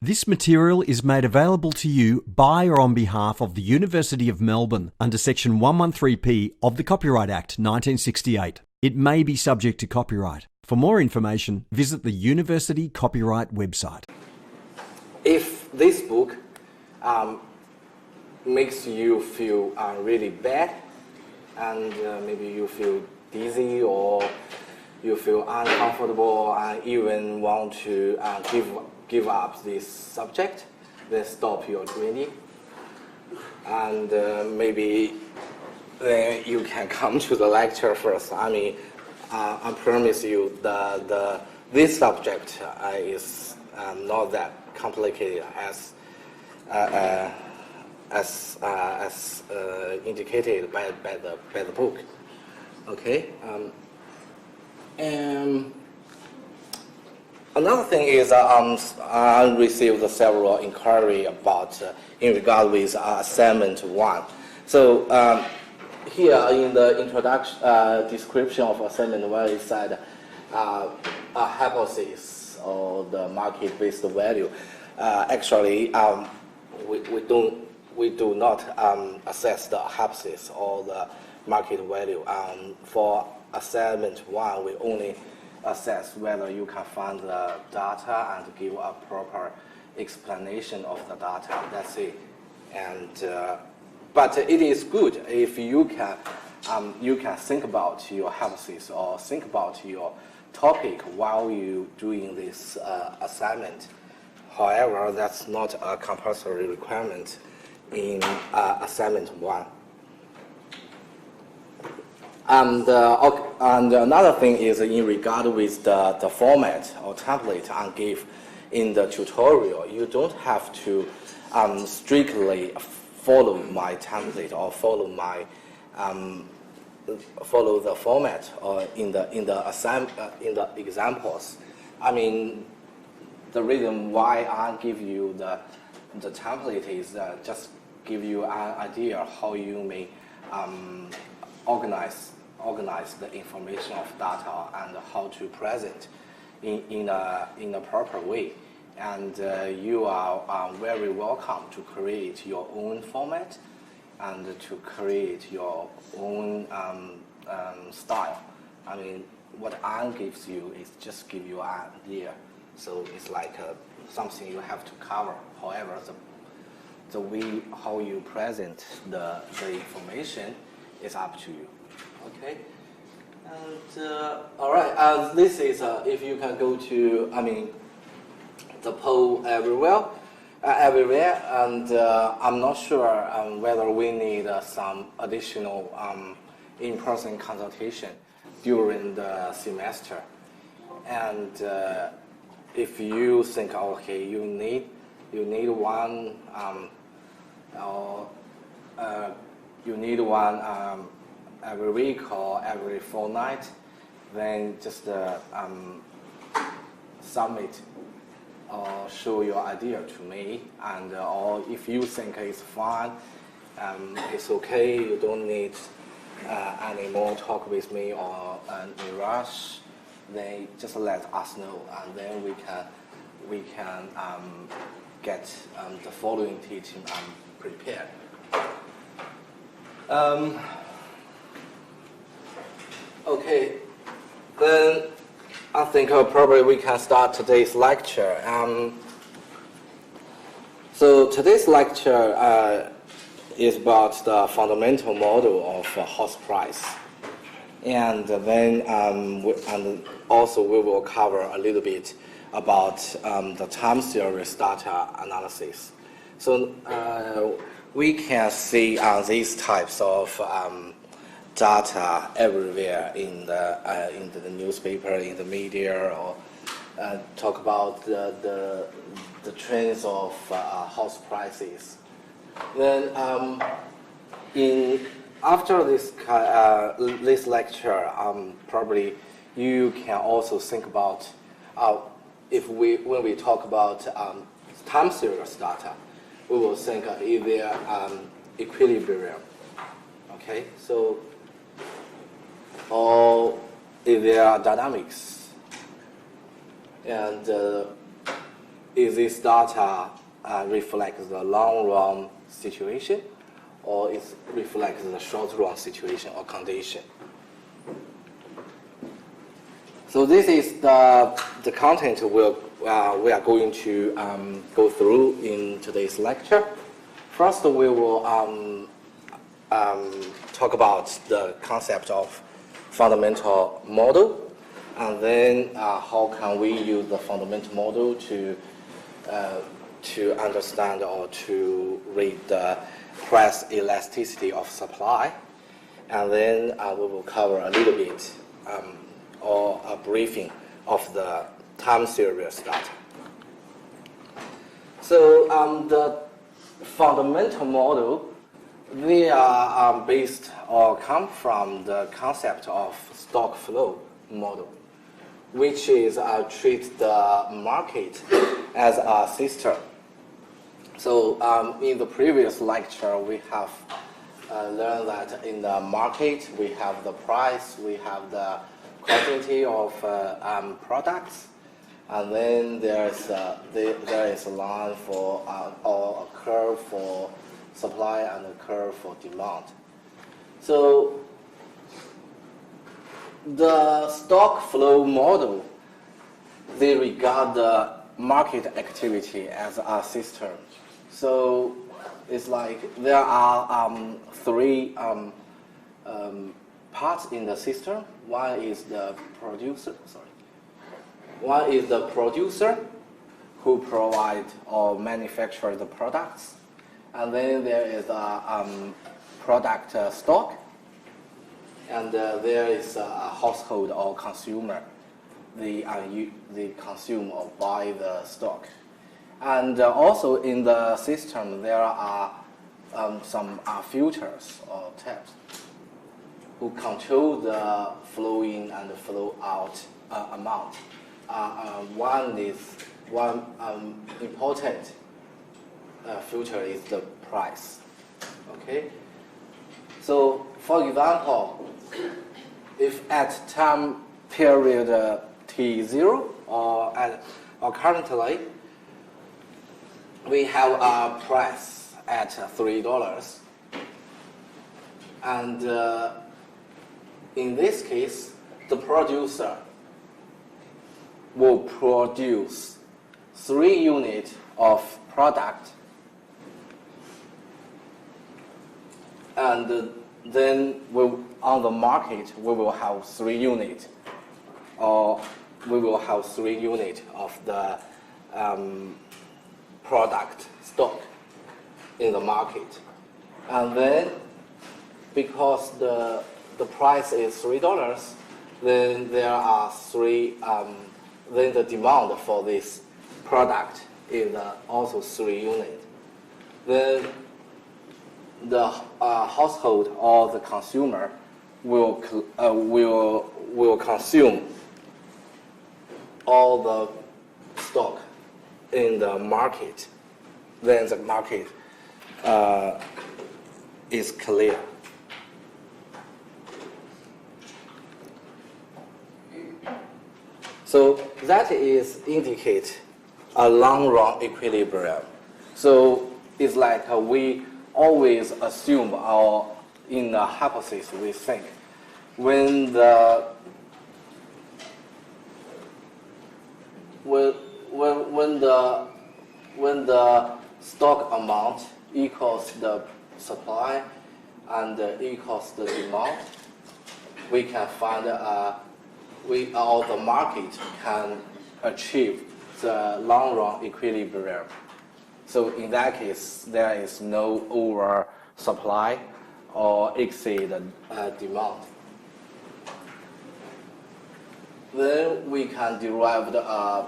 This material is made available to you by or on behalf of the University of Melbourne under Section 113P of the Copyright Act 1968. It may be subject to copyright. For more information, visit the University Copyright website. If this book makes you feel really bad, and maybe you feel dizzy or you feel uncomfortable and even want to give up this subject, then stop your reading. And maybe then you can come to the lecture first. I mean, I promise you this subject is not that complicated as indicated by the book. Okay. And another thing is I received several inquiry about in regard with assignment 1. So here in the introduction description of assignment 1 it said a hypothesis or the market-based value. Actually, we do not assess the hypothesis or the market value. For assignment 1, we only assess whether you can find the data and give a proper explanation of the data. That's it. And but it is good if you can think about your hypothesis or think about your topic while you doing this assignment. However, that's not a compulsory requirement in assignment 1. And another thing is in regard with the format or template I gave in the tutorial. You don't have to strictly follow my template or follow my follow the format or in the examples. I mean, the reason why I give you the template is just give you an idea how you may organize the information of data and how to present in a proper way. And you are very welcome to create your own format and to create your own style. I mean, what Anne gives you is just give you an idea. So it's like something you have to cover. However, the way how you present the information is up to you. Okay. And all right. This is if you can go to the poll everywhere, and I'm not sure whether we need some additional in-person consultation during the semester. And if you think, okay, you need one, or you need one every week or every fortnight, then just submit or show your idea to me. And or if you think it's fine, it's okay, you don't need any more talk with me or in rush, then just let us know, and then we can get the following teaching prepared. Okay, then I think probably we can start today's lecture. So today's lecture is about the fundamental model of house price. And then and also we will cover a little bit about the time series data analysis. So we can see these types of data everywhere in the newspaper, in the media, or talk about the trends of house prices. Then after this lecture, probably you can also think about when we talk about time series data, we will think is there equilibrium. Okay, so or is there dynamics, and is this data reflects the long-run situation, or it reflects the short-run situation or condition? So this is the content we are going to go through in today's lecture. First, we will talk about the concept of fundamental model, and then how can we use the fundamental model to understand or to read the price elasticity of supply. And then we will cover a little bit or a briefing of the time series data. So the fundamental model, they are based or come from the concept of stock flow model, which is treat the market as a system. So in the previous lecture, we have learned that in the market, we have the price, we have the quantity of products, and then there is a line for or a curve for supply and a curve for demand. So the stock flow model, they regard the market activity as a system. So it's like there are three parts in the system. One is the producer. One is the producer who provide or manufacture the products, and then there is a product stock, and there is a household or consumer. They consume or buy the stock. And also in the system, there are some filters or taps who control the flow in and flow out amount. One important filter is the price. Okay. So, for example, if at time period T0 or currently we have a price at $3, and in this case, the producer will produce 3 units of product, and then on the market we will have 3 units, or we will have 3 units of the product stock in the market. And then because the price is $3, then there are then the demand for this product is also 3 units. Then the household or the consumer will consume all the stock in the market. Then the market is clear. So that is indicate a long-run equilibrium. So it's like we always assume in the hypothesis we think when the stock amount equals the supply and equals the demand, we can find the market can achieve the long-run equilibrium. So in that case, there is no oversupply or exceed demand. Then we can derive a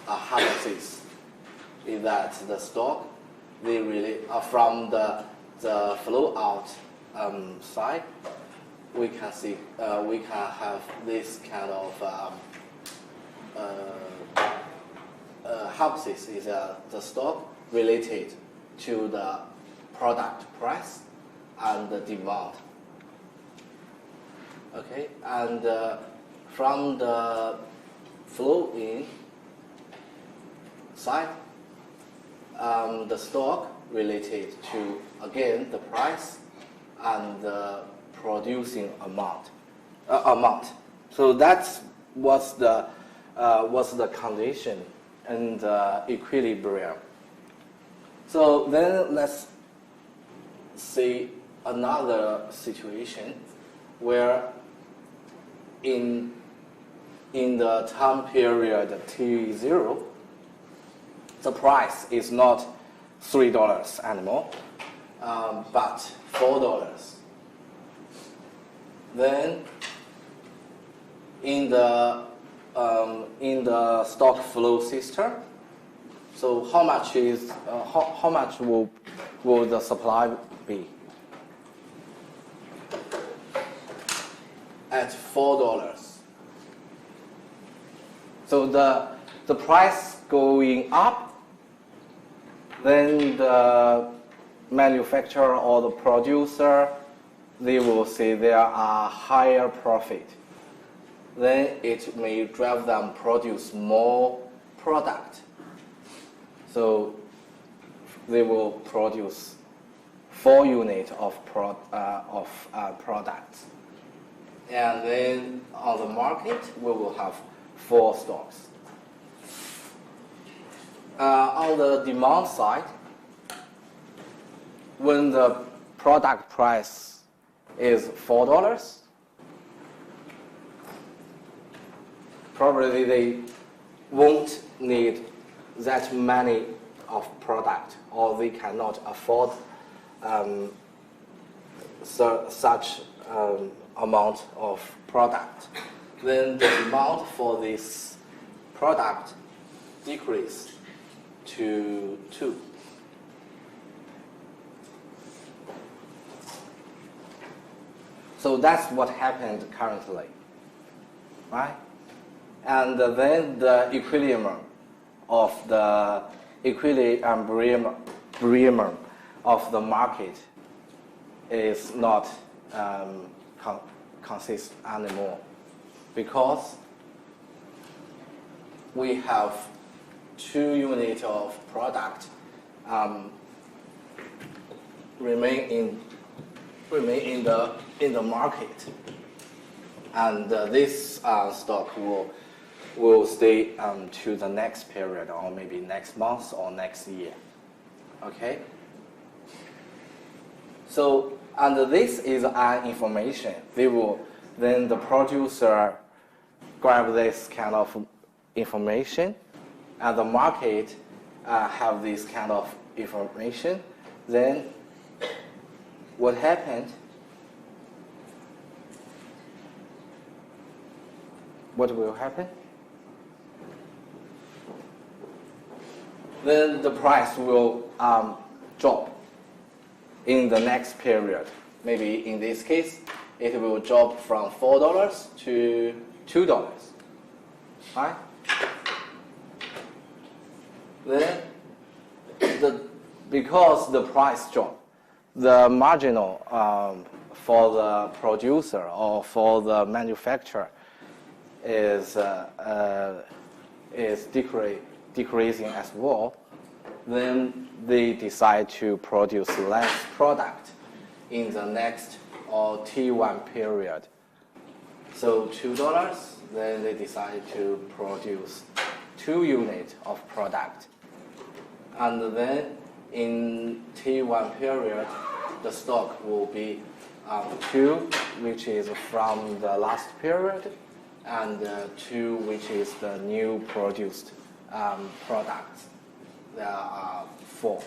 hypothesis is that the stock, they really from the flow out side, we can see we can have this kind of hypothesis is the stock related to the product price and the demand. Okay, and from the flow in, side, the stock related to, again, the price and the producing amount. So that's what's the condition and equilibrium. So then let's see another situation where in the time period T0, the price is not $3 anymore, but $4. Then in the stock flow system, so how much will the supply be? At $4. So the price going up, then the manufacturer or the producer, they will say there are higher profit. Then it may drive them produce more product. So they will produce 4 units of products. And then on the market, we will have 4 stocks. On the demand side, when the product price is $4, probably they won't need that many of product, or they cannot afford such amount of product. Then the demand for this product decrease to 2. So that's what happened currently, right? And then the equilibrium of the market is not consist anymore, because we have 2 units of product remain in the market, and this stock will stay to the next period, or maybe next month or next year. Okay. So, and this is an information. Then the producer grab this kind of information, and the market have this kind of information. Then what happened? What will happen? Then the price will drop in the next period. Maybe in this case, it will drop from $4 to $2, right? Then, because the price drop, the marginal for the producer or for the manufacturer is decreasing as well. Then they decide to produce less product in the next or T1 period. So $2, then they decide to produce 2 units of product. And then in T1 period, the stock will be 2, which is from the last period, and 2, which is the new produced products. There are 4,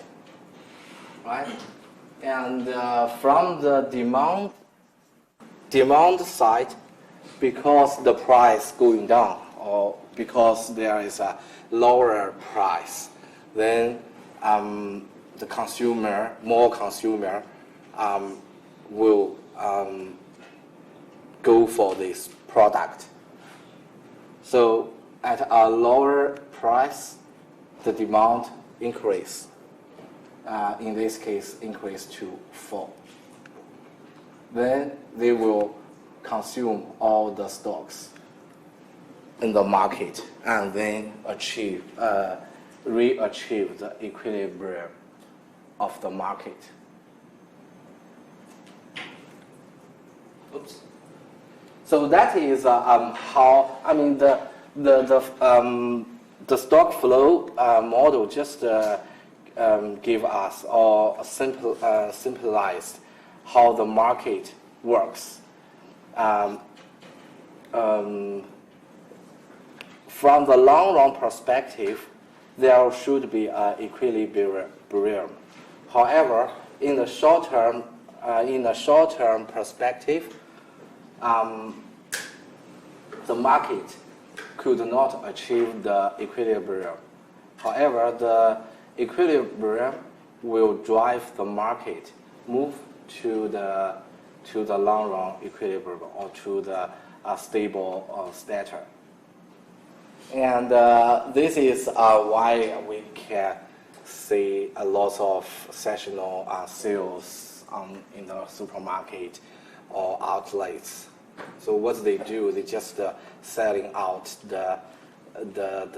right? And from the demand side, because the price going down, or because there is a lower price, then more consumer will go for this product. So at a lower price, the demand increase. In this case, increase to 4. Then they will consume all the stocks in the market and then achieve re-achieve the equilibrium of the market. Oops. So that is how, I mean, the stock flow model just give us or simplified how the market works. From the long run perspective, there should be an equilibrium. However, in the short term perspective, the market could not achieve the equilibrium. However, the equilibrium will drive the market move to the long run equilibrium or to the stable status. And this is why we can see a lot of sessional sales in the supermarket or outlets. So what they do, they just selling out the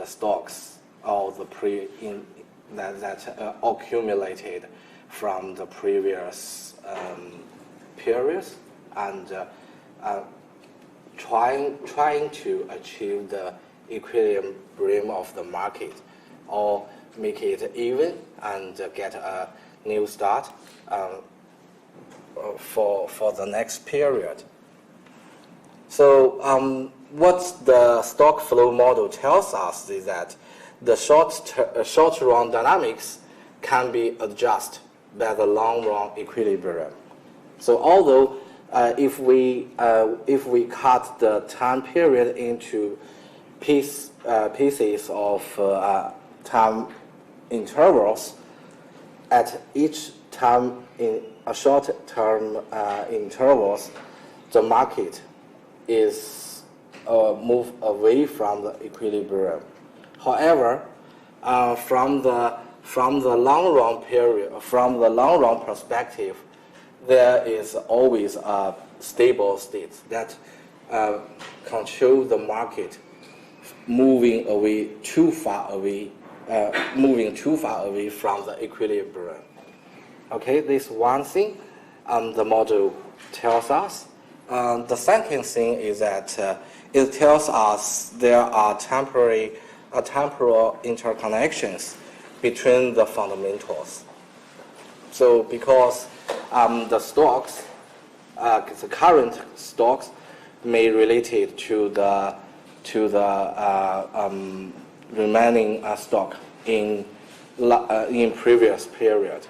stocks or the that accumulated from the previous periods and trying to achieve the equilibrium of the market or make it even and get a new start for the next period. So what the stock flow model tells us is that the short run dynamics can be adjusted by the long run equilibrium. So although if we cut the time period into pieces of time intervals, at each time in a short-term intervals, the market is move away from the equilibrium. However, from the long run period, from the long run perspective, there is always a stable state that control the market moving too far away from the equilibrium. Okay, this one thing the model tells us. The second thing is that it tells us there are temporal interconnections between the fundamentals. So because the stocks, the current stocks, may relate it to the remaining stock in previous period,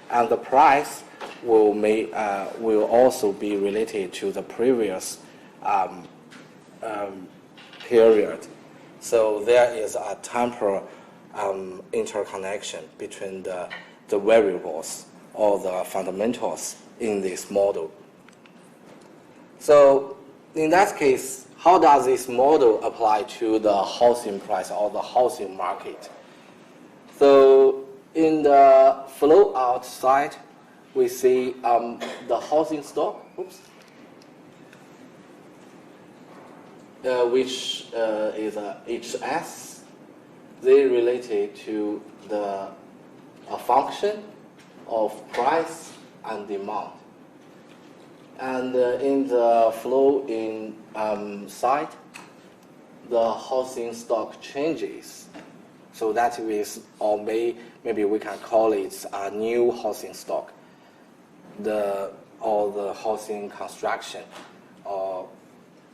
and the price will also be related to the previous period. So there is a temporal interconnection between the variables or the fundamentals in this model. So in that case, how does this model apply to the housing price or the housing market? So in the flow out side, we see the housing stock, which is HS. They related to a function of price and demand. And in the flow in side, the housing stock changes. So that is, or maybe we can call it a new housing stock. The housing construction, or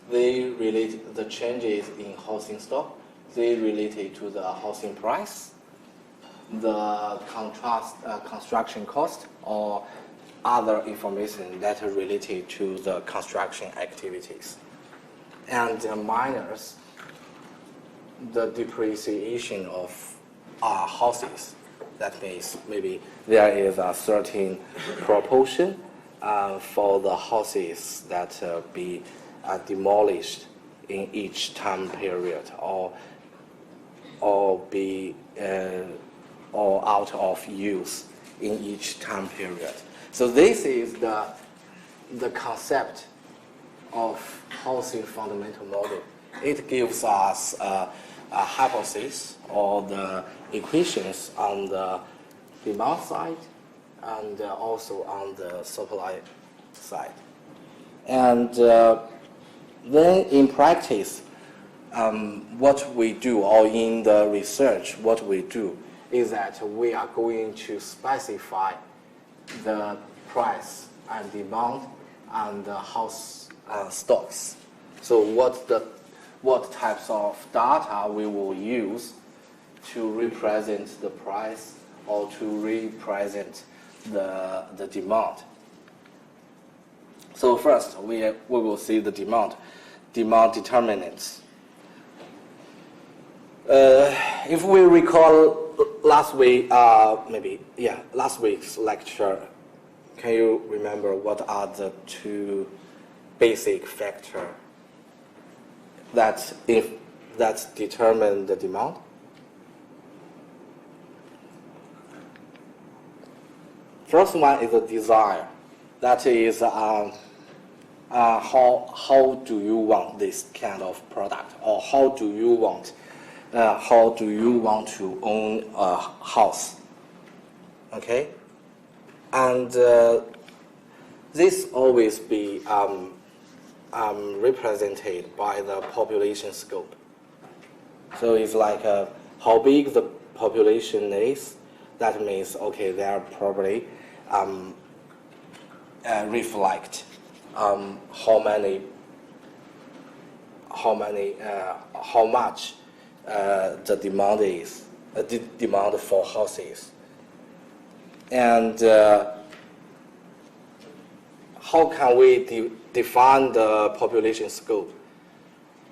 they relate the changes in housing stock. They related to the housing price, the construction cost, or other information that are related to the construction activities. And minus the depreciation of houses. That means maybe there is a certain proportion for the houses that be demolished in each time period or be or out of use in each time period. So this is the concept of housing fundamental model. It gives us hypothesis or the equations on the demand side and also on the supply side. And then in practice, what we do, or in the research, what we do is that we are going to specify the price and demand and the house stocks. So what types of data we will use to represent the price or to represent the demand. So first, we will see the demand determinants. If we recall last week's lecture, can you remember what are the two basic factors that determine the demand? First one is the desire. That is how do you want this kind of product, or how do you want to own a house? Okay, and this always be represented by the population scope. So it's like how big the population is. That means, okay, they are probably reflect how much the demand is, the demand for houses, and how can we define the population scope?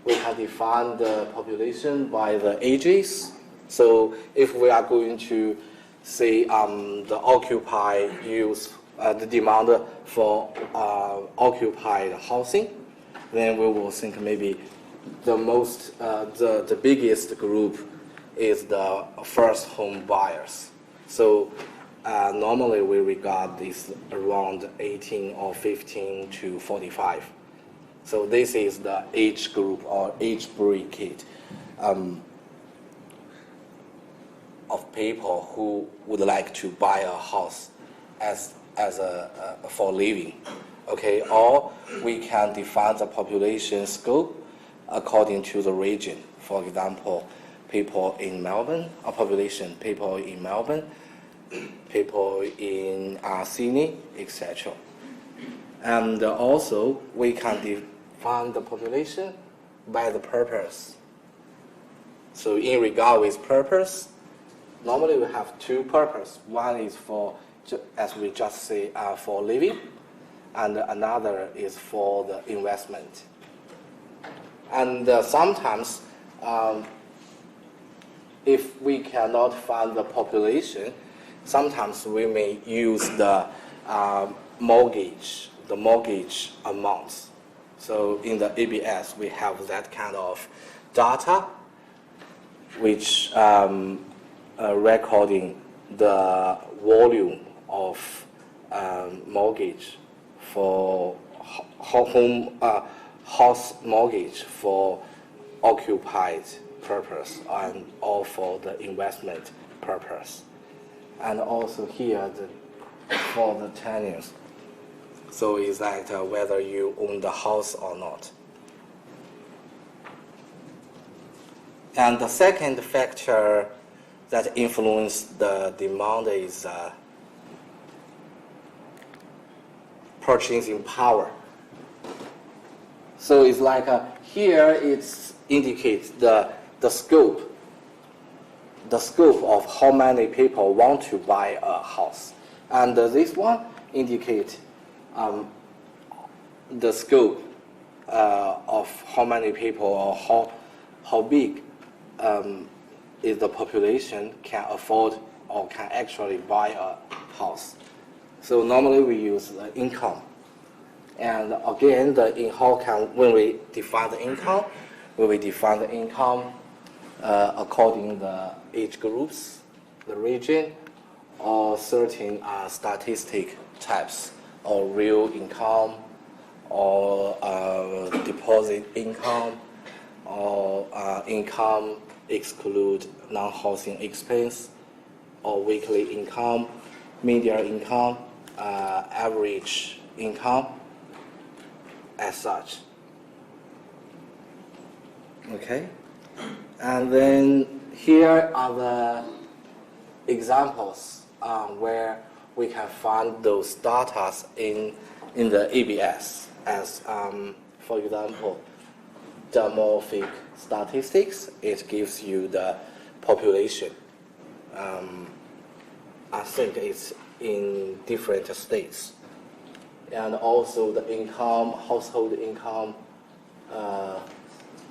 We can define the population by the ages. So if we are going to say the occupied use, the demand for occupied housing, then we will think maybe the biggest group is the first home buyers. So normally we regard this around 18 or 15 to 45. So this is the age group or age bracket of people who would like to buy a house as for living. Okay, or we can define the population scope according to the region. For example, people in Melbourne, a population people in Melbourne, people in Sydney, etc. And also we can define the population by the purpose. So in regard with purpose, normally we have two purposes. One is for, as we just say, for living, and another is for the investment. And sometimes, if we cannot find the population, sometimes we may use the mortgage amounts. So in the ABS, we have that kind of data, which recording the volume of mortgage for house mortgage for occupied purpose and or for the investment purpose, and also here for the tenures. So it's like whether you own the house or not. And the second factor that influences the demand is purchasing power. So it's like here it indicates the scope of how many people want to buy a house, and this one indicates the scope of how many people or how big is the population can afford or can actually buy a house. So normally we use the income. And again, when we define the income, we define the income according to the age groups, the region, or certain statistic types, or real income, or deposit income, or income exclude non-housing expense or weekly income, median income, average income, as such. Okay, and then here are the examples where we can find those data in the ABS, as for example, demographic statistics. It gives you the population. I think it's in different states, and also the income, household income,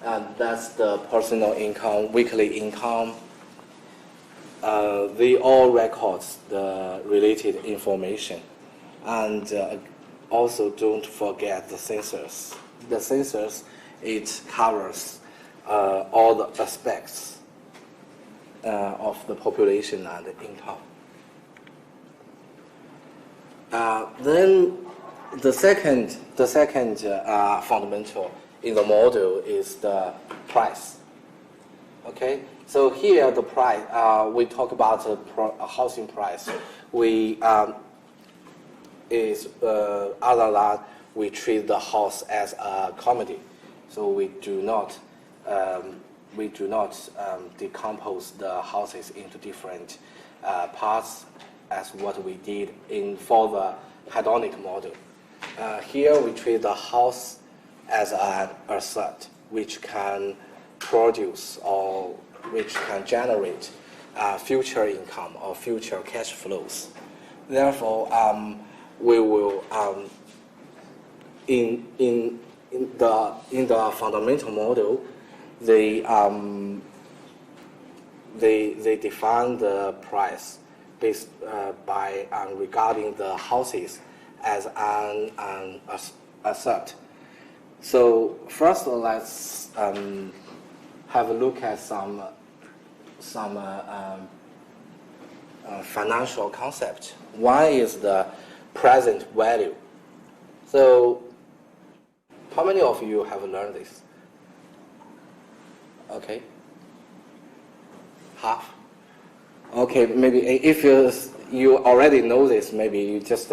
and that's the personal income, weekly income. They all records the related information. And also don't forget the census. The census, it covers all the aspects of the population and the income. Then the second fundamental in the model is the price. Okay, so here the price, we talk about the housing price. We other than we treat the house as a commodity, so we do not decompose the houses into different parts as what we did for the hedonic model. Here we treat the house as an asset which can produce or which can generate future income or future cash flows. Therefore, we will in the fundamental model, they define the price based by regarding the houses as an asset. So first, let's have a look at some financial concept. One is the present value. So how many of you have learned this? Okay. Half? Okay, maybe if you already know this, maybe you just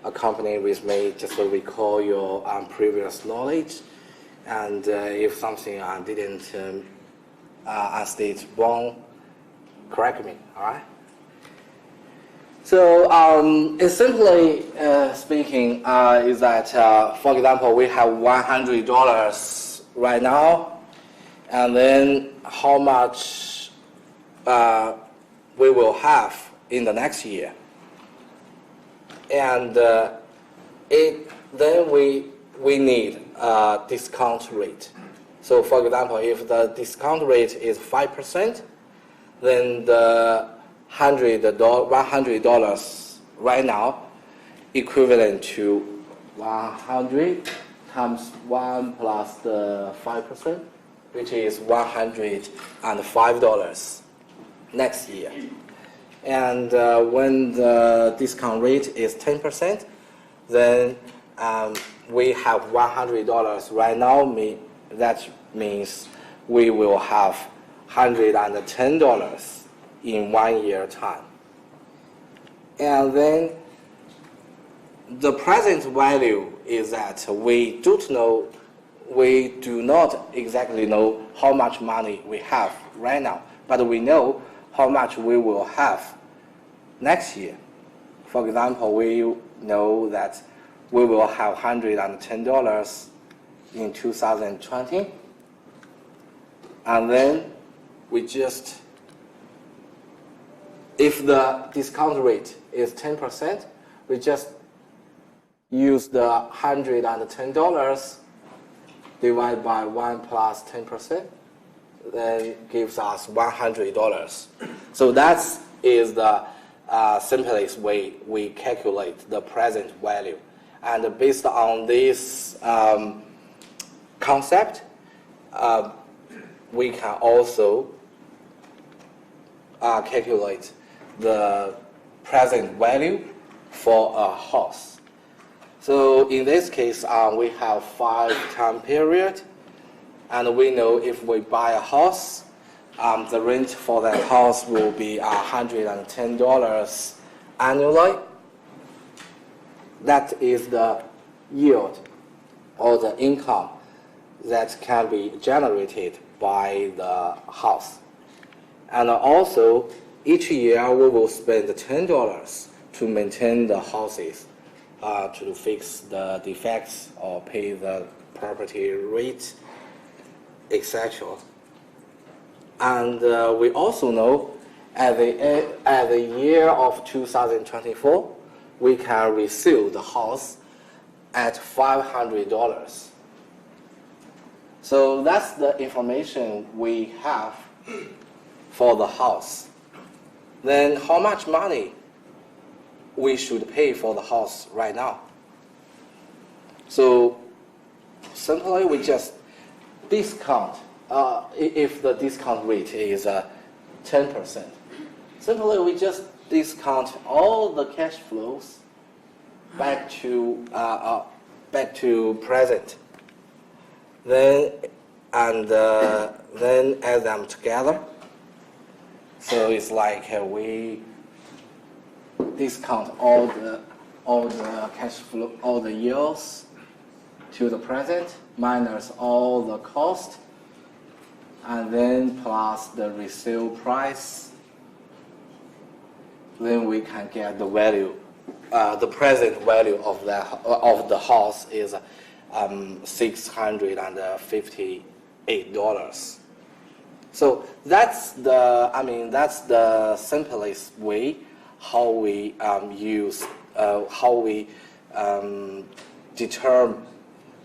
accompany with me, just to recall your previous knowledge. And if something I didn't state wrong, correct me, all right? So it's simply speaking is that, for example, we have $100 right now, and then how much we will have in the next year. And then we need a discount rate. So for example, if the discount rate is 5%, then the $100 right now equivalent to 100 times 1 plus the 5%, which is $105 next year. And when the discount rate is 10%, then we have $100 right now. That means we will have $110 in 1 year time. And then the present value is that we do not exactly know how much money we have right now, but we know how much we will have next year. For example, we know that we will have $110 in 2020, and then we just, if the discount rate is 10%, we just use the $110 divided by 1 plus 10%, then gives us $100. So that is the simplest way we calculate the present value. And based on this concept, we can also calculate the present value for a house. So in this case, we have 5 time period, and we know if we buy a house, the rent for that house will be $110 annually. That is the yield or the income that can be generated by the house. And also, each year we will spend $10 to maintain the houses, to fix the defects or pay the property rate, etc. And we also know at the year of 2024, we can resell the house at $500. So that's the information we have for the house. Then how much money we should pay for the house right now? So simply we just discount, if the discount rate is 10%. Simply we just discount all the cash flows back to present. Then add them together. So it's like we discount all the cash flow, all the yields to the present minus all the cost, and then plus the resale price. Then we can get the value. The present value of the house is $658. So that's the simplest way how we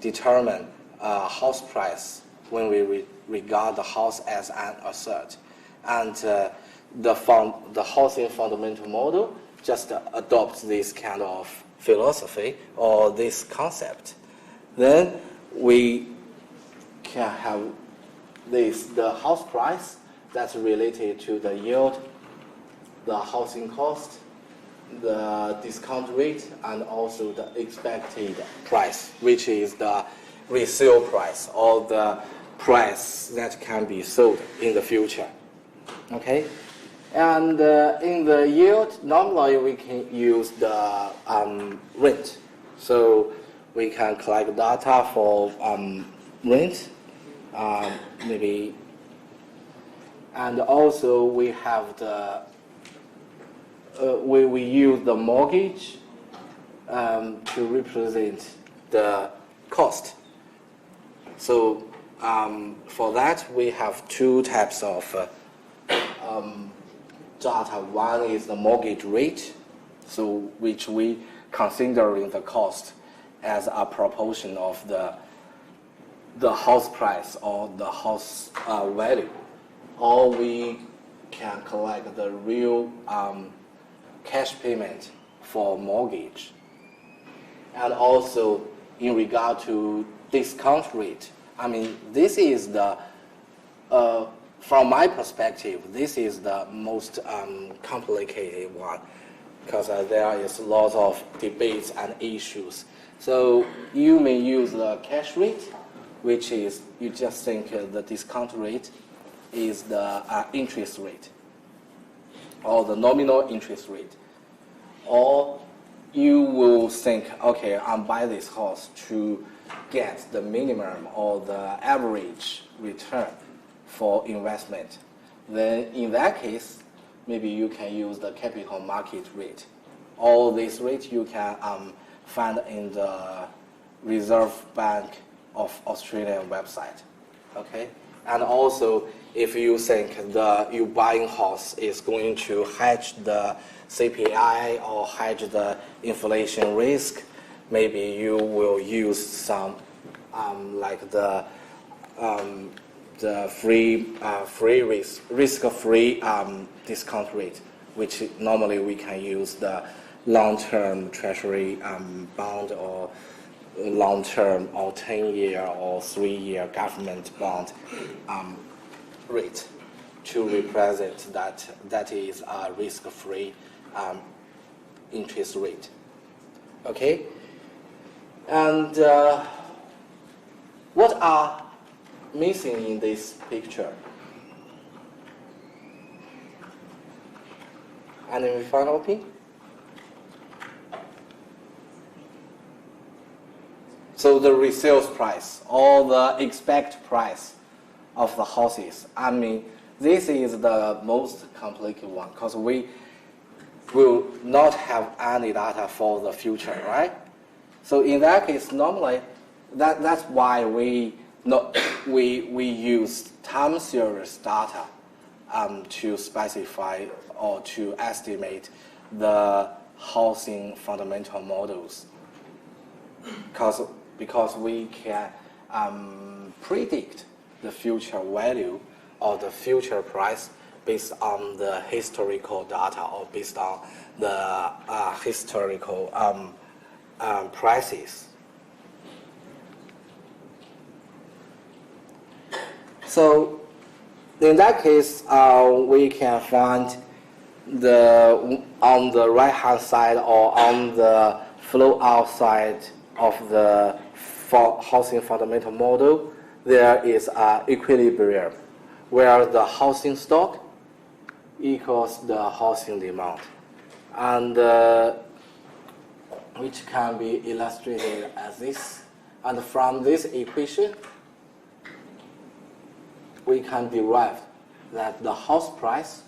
determine house price when we regard the house as an asset. And the housing fundamental model just adopts this kind of philosophy or this concept. Then we can have the house price that's related to the yield, the housing cost, the discount rate, and also the expected price, which is the resale price or the price that can be sold in the future. Okay? And in the yield, normally we can use the rent. So we can collect data for rent, maybe, and also we have the we use the mortgage to represent the cost. So for that we have two types of data. One is the mortgage rate, so which we considering the cost as a proportion of the house price or the house value, or we can collect the real cash payment for mortgage. And also in regard to discount rate, this is the from my perspective, this is the most complicated one, because there is lots of debates and issues. So you may use the cash rate, which is you just think the discount rate is the interest rate or the nominal interest rate. Or you will think, okay, I'm buying this house to get the minimum or the average return for investment. Then in that case, maybe you can use the capital market rate. All these rates you can find in the Reserve Bank of Australian website. Okay? And also, if you think you buying house is going to hedge the CPI or hedge the inflation risk, maybe you will use some like the risk-free discount rate, which normally we can use the long-term treasury bond or long-term or 10-year or 3-year government bond rate to represent that is a risk-free interest rate. Okay? And what are missing in this picture? Any final opinion? So the resale price or the expected price of the houses, I mean, this is the most complicated one because we will not have any data for the future, right? So in that case, normally, that's why we use time series data to specify or to estimate the housing fundamental models, because we can predict the future value or the future price based on the historical data or based on the historical prices. So in that case, we can find on the right hand side or on the flow outside of the housing fundamental model, there is an equilibrium where the housing stock equals the housing demand, and which can be illustrated as this. And from this equation, we can derive that the house price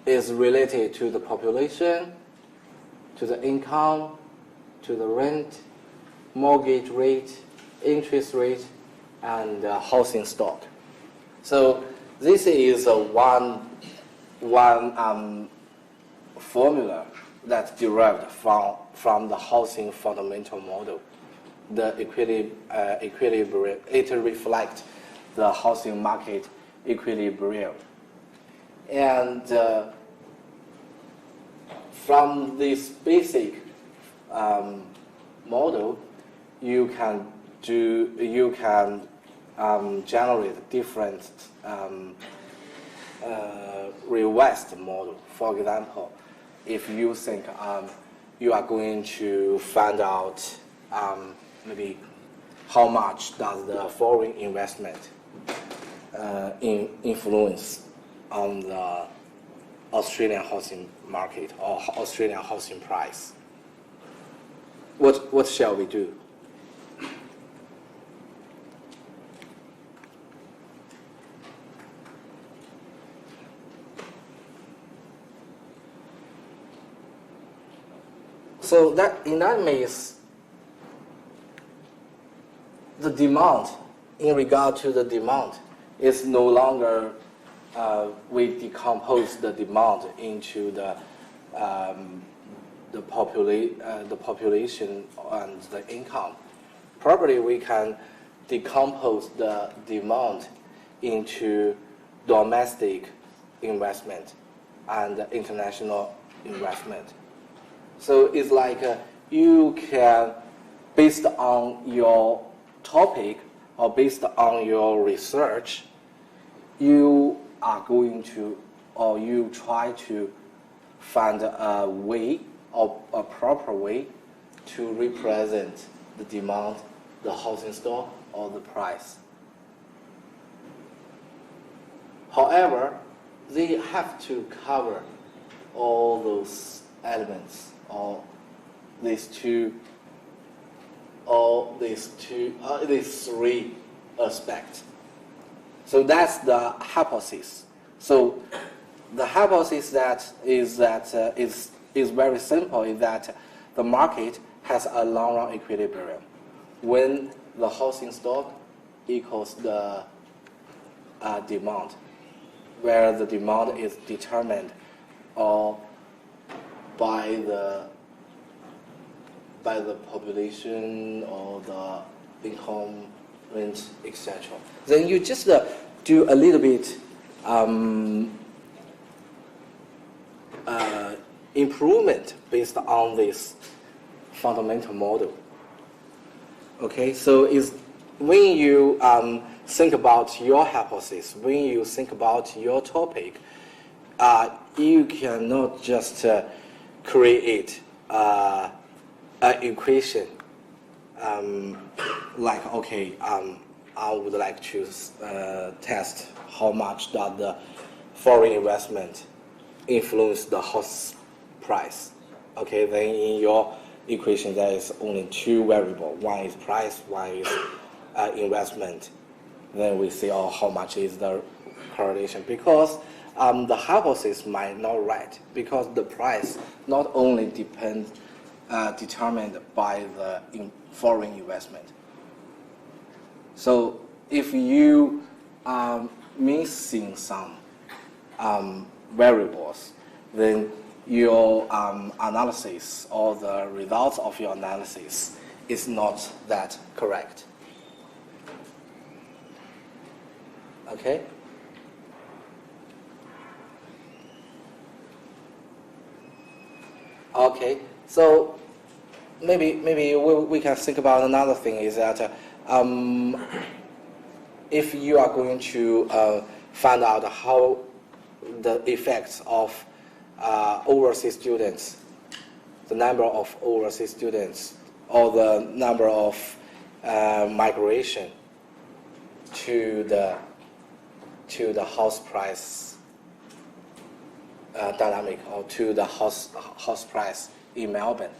is related to the population, to the income, to the rent, mortgage rate, interest rate, and housing stock. So this is one formula that's derived from the housing fundamental model. The equilibrium, it reflects the housing market equilibrium. And from this basic model, you can generate different revised model. For example, if you think you are going to find out maybe how much does the foreign investment influence on the Australian housing market or Australian housing price, what shall we do? So in that means, the demand, in regard to the demand, is no longer we decompose the demand into the population and the income. Probably we can decompose the demand into domestic investment and international investment. So it's like you can, based on your topic or based on your research, you are going to, or you try to find a way or a proper way to represent the demand, the housing stock, or the price. However, they have to cover all those elements, or these three aspects. So that's the hypothesis. So the hypothesis is very simple, is that the market has a long-run equilibrium when the housing stock equals the demand, where the demand is determined by the population or the income, rent, etc. Then you just do a little bit improvement based on this fundamental model. Okay, so when you think about your hypothesis, when you think about your topic, you cannot just create an equation like, okay, I would like to test how much does the foreign investment influence the house price. Okay, then in your equation there is only two variables. One is price, one is investment. Then we see, oh, how much is the correlation? Because the hypothesis might not right, because the price not only determined by the foreign investment. So if you are missing some variables, then your analysis or the results of your analysis is not that correct. Okay? Okay, so maybe we can think about another thing is that if you are going to find out how the effects of overseas students, the number of overseas students, or the number of migration to the house price dynamic, or to the house price in Melbourne,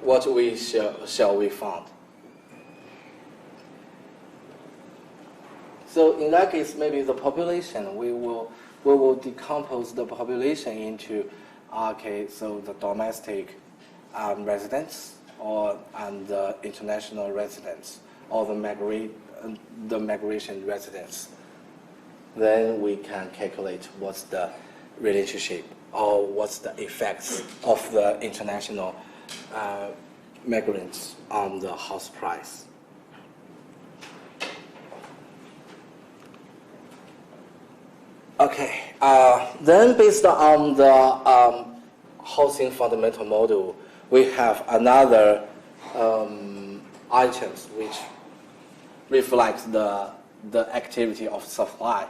what shall we find? So in that case, maybe the population, we will decompose the population into, okay, so the domestic residents, and the international residents, or the migration residents. Then we can calculate what's the relationship or what's the effects of the international migrants on the house price. Okay, then based on the housing fundamental model, we have another items which reflects the activity of supply,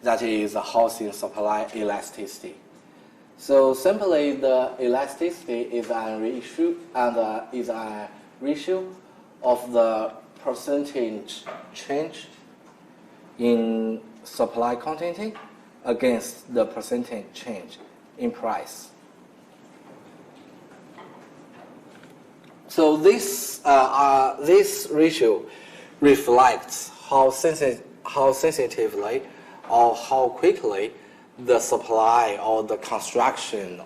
that is the housing supply elasticity. So simply the elasticity is a ratio of the percentage change in supply quantity against the percentage change in price. So this ratio reflects how sensitively or how quickly the supply or the construction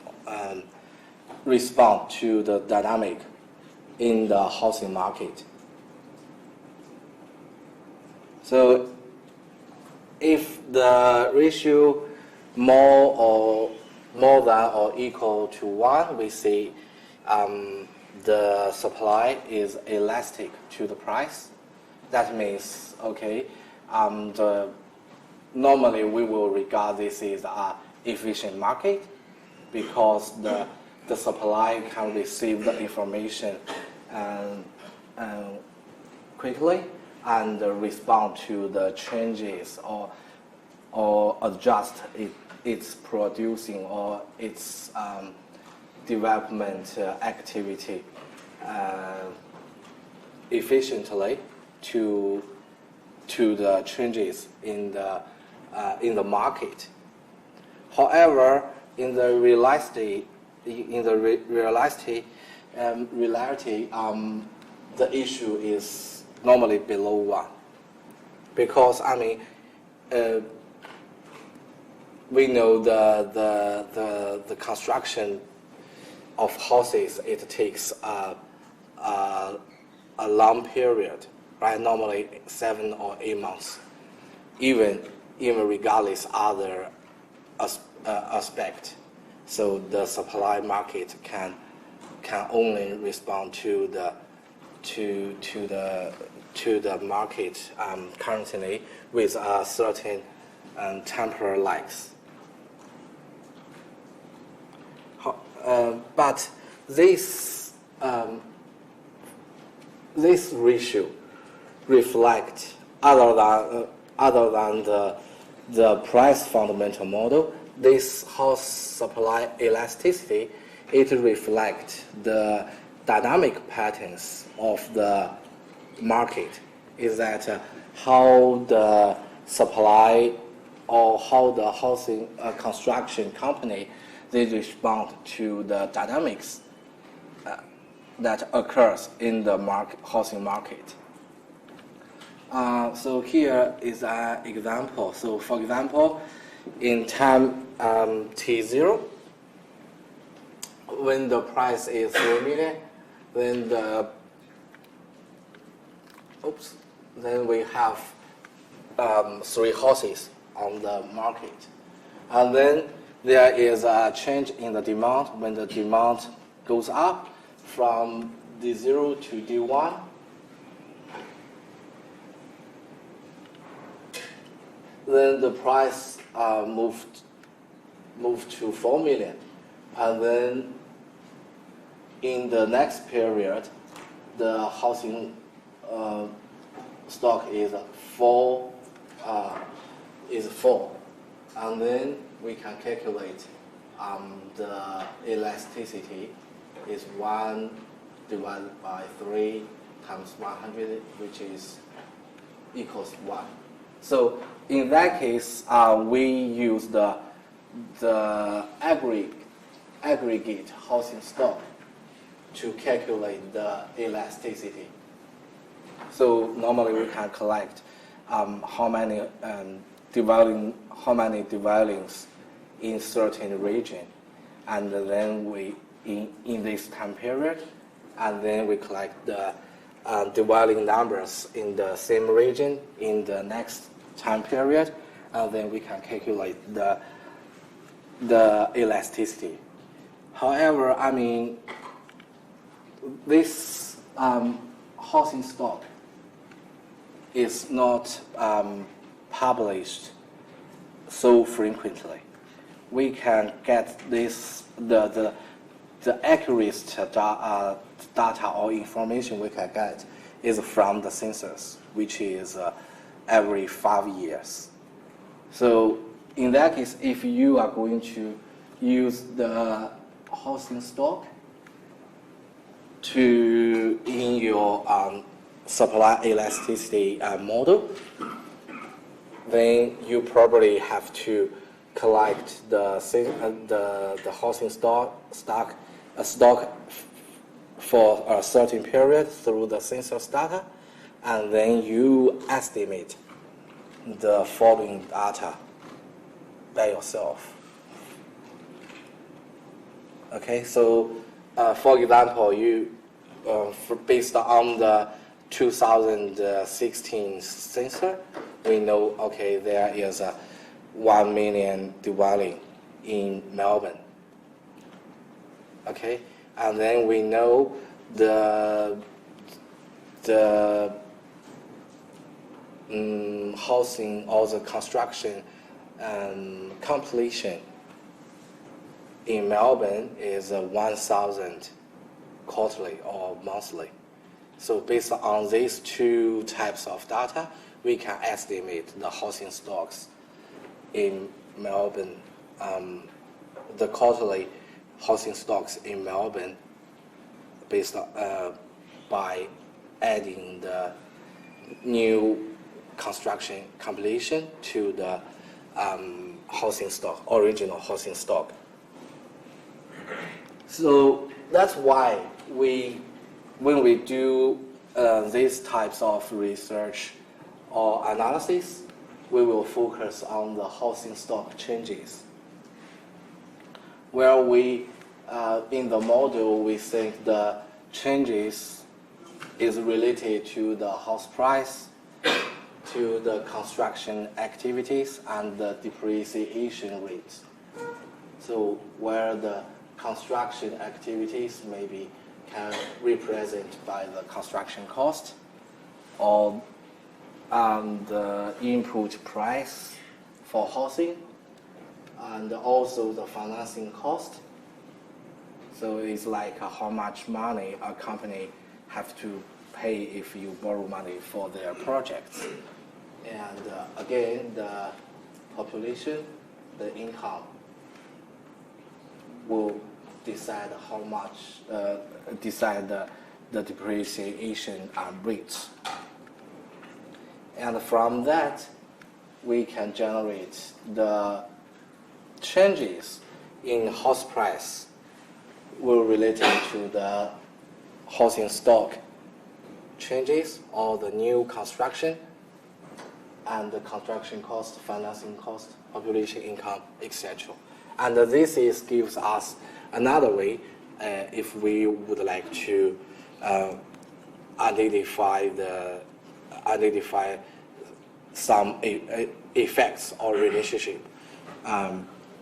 respond to the dynamic in the housing market. So if the ratio more than or equal to 1, we see the supply is elastic to the price. That means, okay, normally we will regard this as an efficient market, because the supply can receive the information quickly and respond to the changes or adjust its producing or its development activity efficiently to the changes in the market. However, in the reality, the issue is normally below 1, because we know the construction of houses, it takes a long period, right? Normally 7 or 8 months, even regardless other aspect. So the supply market can only respond to the market currently with a certain temporal lags. But this ratio reflects other than the price fundamental model. This house supply elasticity, it reflects the dynamic patterns of the market. Is that how the supply or how the housing construction company they respond to the dynamics that occurs in the housing market. So here is an example. So for example, in time T0, when the price is 3 million, then we have 3 houses on the market. And then there is a change in the demand. When the demand goes up from D0 to D1, then the price moved to 4 million. And then in the next period, the housing stock is full, and then we can calculate the elasticity is 1 divided by 3 times 100, which is equals 1. So in that case, we use the aggregate housing stock to calculate the elasticity. So normally we can collect how many dwellings in certain region, and then we in this time period, and then we collect the dwelling numbers in the same region in the next time period, and then we can calculate the elasticity. However, I mean, this housing stock is not published so frequently. We can get this the accurate data or information we can get is from the census, which is every 5 years. So in that case, if you are going to use the housing stock in your supply elasticity model, then you probably have to collect the housing stock for a certain period through the census data, and then you estimate the following data by yourself. Okay, so for example, based on the 2016 census, we know, okay, there is a 1 million dwelling in Melbourne. Okay, and then we know the housing or the construction completion in Melbourne is 1,000 quarterly or monthly. So based on these 2 types of data, we can estimate the housing stocks in Melbourne, the quarterly housing stocks in Melbourne, based on, by adding the new construction completion to the housing stock, original housing stock. So that's why when we do these types of research or analysis, we will focus on the housing stock changes. Where in the model, we think the changes is related to the house price, to the construction activities, and the depreciation rates. So where the construction activities maybe can represent by the construction cost or the input price for housing, and also the financing cost. So it's like how much money a company have to pay if you borrow money for their projects. And again, the population, the income will decide how much, decide the depreciation rates. And from that, we can generate the changes in house price will related to the housing stock changes or the new construction and the construction cost, financing cost, population income, etc. And this gives us another way if we would like to identify some effects or relationship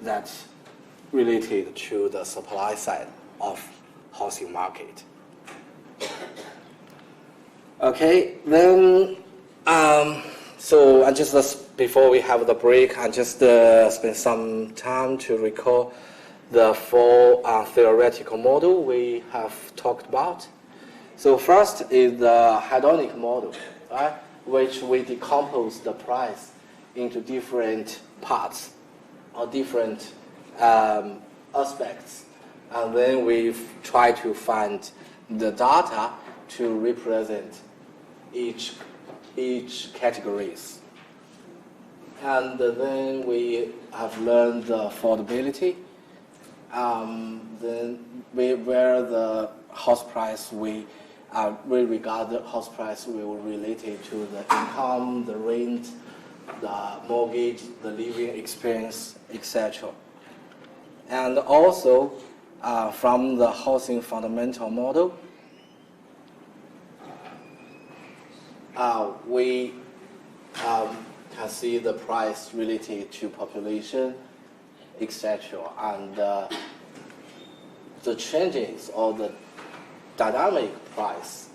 that's related to the supply side of housing market. Okay, then so I just before we have the break, I just spend some time to recall the four theoretical model we have talked about. So first is the hedonic model, right, which we decompose the price into different parts or different aspects, and then we try to find the data to represent each categories. And then we have learned the affordability. Then where the house price we regard the house price will relate it to the income, the rent, the mortgage, the living expense, etc. And also from the housing fundamental model, we can see the price related to population, etc. And the changes or the dynamic price,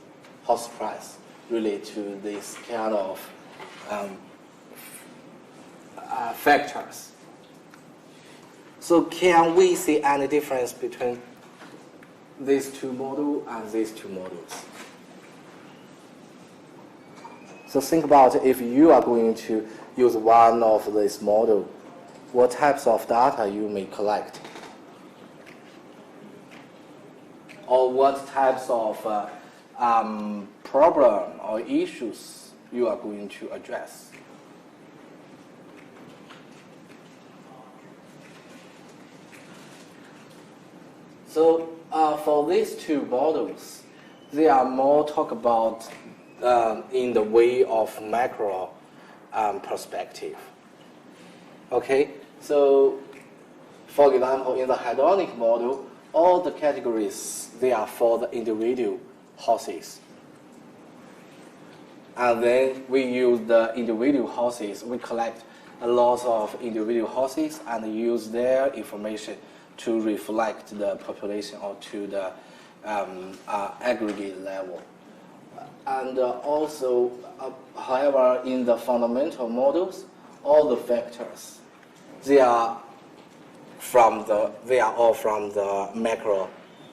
house price, relate to this kind of factors. So can we see any difference between these two models and these two models? So think about if you are going to use one of these models, what types of data you may collect, or what types of problem or issues you are going to address. So for these two models, they are more talk about in the way of macro perspective. Okay, so for example, in the hedonic model, all the categories, they are for the individual houses. And then we use the individual houses, we collect a lot of individual houses and use their information to reflect the population or to the aggregate level. And also, however, in the fundamental models, all the factors, they are all from the macro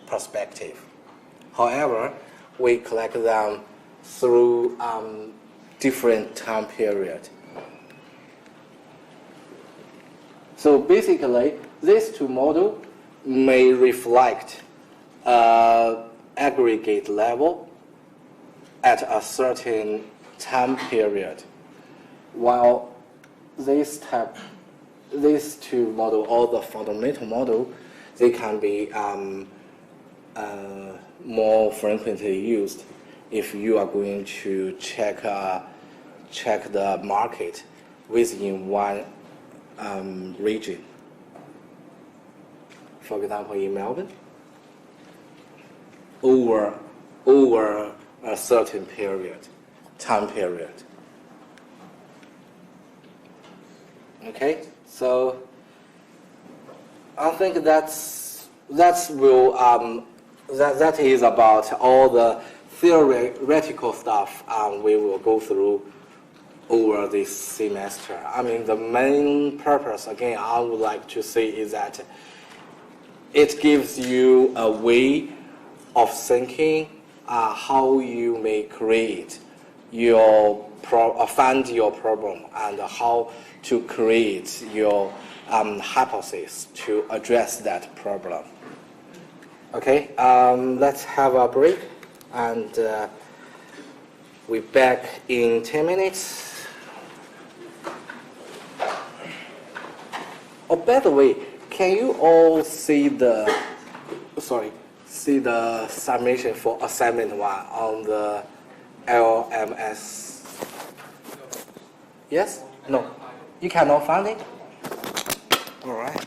perspective. However, we collect them through different time period. So basically, these two models may reflect aggregate level at a certain time period, while these two models, or the fundamental model, they can be more frequently used if you are going to check the market within one region. For example, in Melbourne, over a certain time period. Okay, so I think that is about all the theoretical stuff we will go through over this semester. I mean, the main purpose, again, I would like to say is that it gives you a way of thinking how you may create find your problem and how to create your hypothesis to address that problem. Okay, let's have a break, and we're back in 10 minutes. Oh, by the way, can you all see the submission for assignment 1 on the LMS? Yes? No? You cannot find it? All right.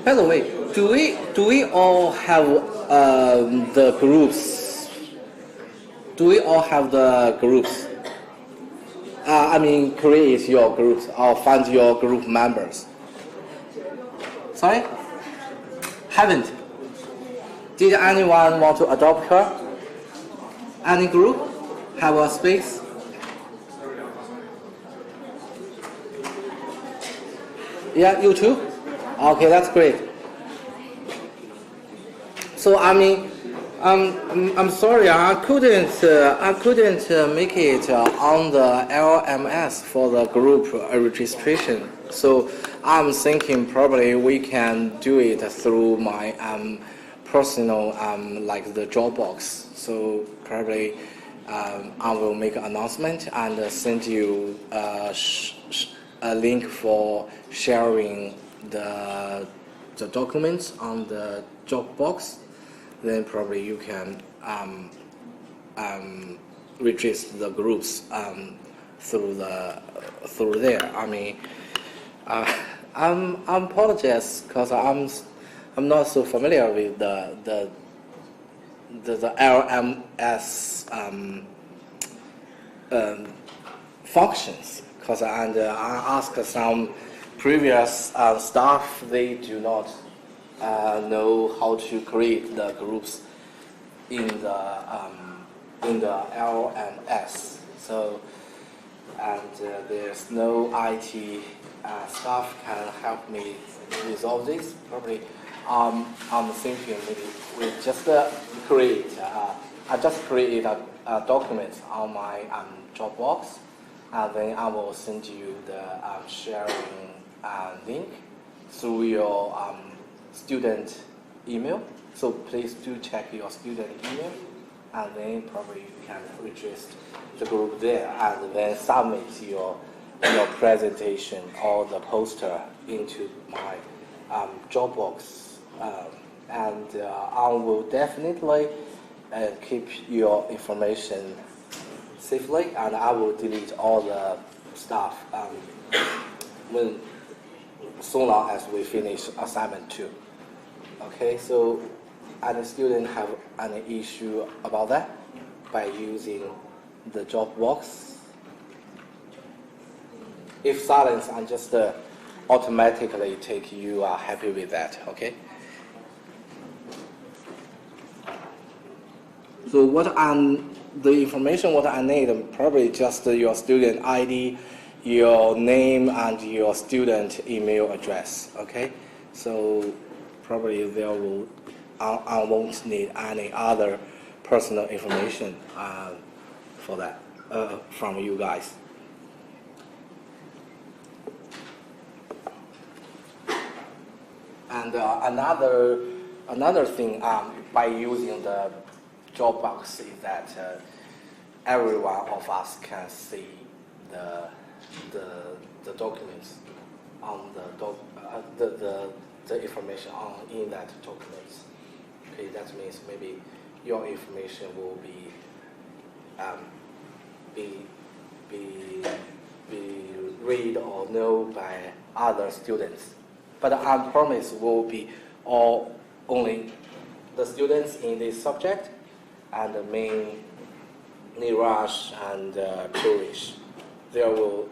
By the way, do we all have the groups? Do we all have the groups? I mean, create your groups or find your group members. Sorry? Haven't. Did anyone want to adopt her? Any group have a space? Yeah, you too? Okay, that's great. So I mean, I'm sorry, I couldn't make it on the LMS for the group registration. So I'm thinking probably we can do it through my personal like the Dropbox. So probably I will make an announcement and send you a link for sharing the documents on the Dropbox. Then probably you can register the groups through there. I mean, I'm apologize because I'm not so familiar with the LMS functions. Because I asked some previous staff, they do not know how to create the groups in the LMS. So, and there's no IT staff can help me resolve this. Probably, I'm thinking maybe we just create. I just create a document on my Dropbox, and then I will send you the sharing link through your student email. So please do check your student email, and then probably you can register the group there, and then submit your presentation or the poster into my Dropbox, and I will definitely keep your information safely, and I will delete all the stuff when soon as we finish assignment 2. Okay, so any student have any issue about that by using the Dropbox? If silence, I just automatically take you are happy with that. Okay. So the information what I need probably just your student ID, your name, and your student email address. Okay, so probably there will I won't need any other personal information for that from you guys. And another thing by using the Dropbox is that every one of us can see the documents on the information in that documents. Okay, that means maybe your information will be read or known by other students. But I promise will be only the students in this subject and mainly Niraj and Purish. There will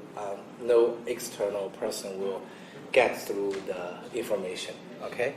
no external person will get through the information. Okay.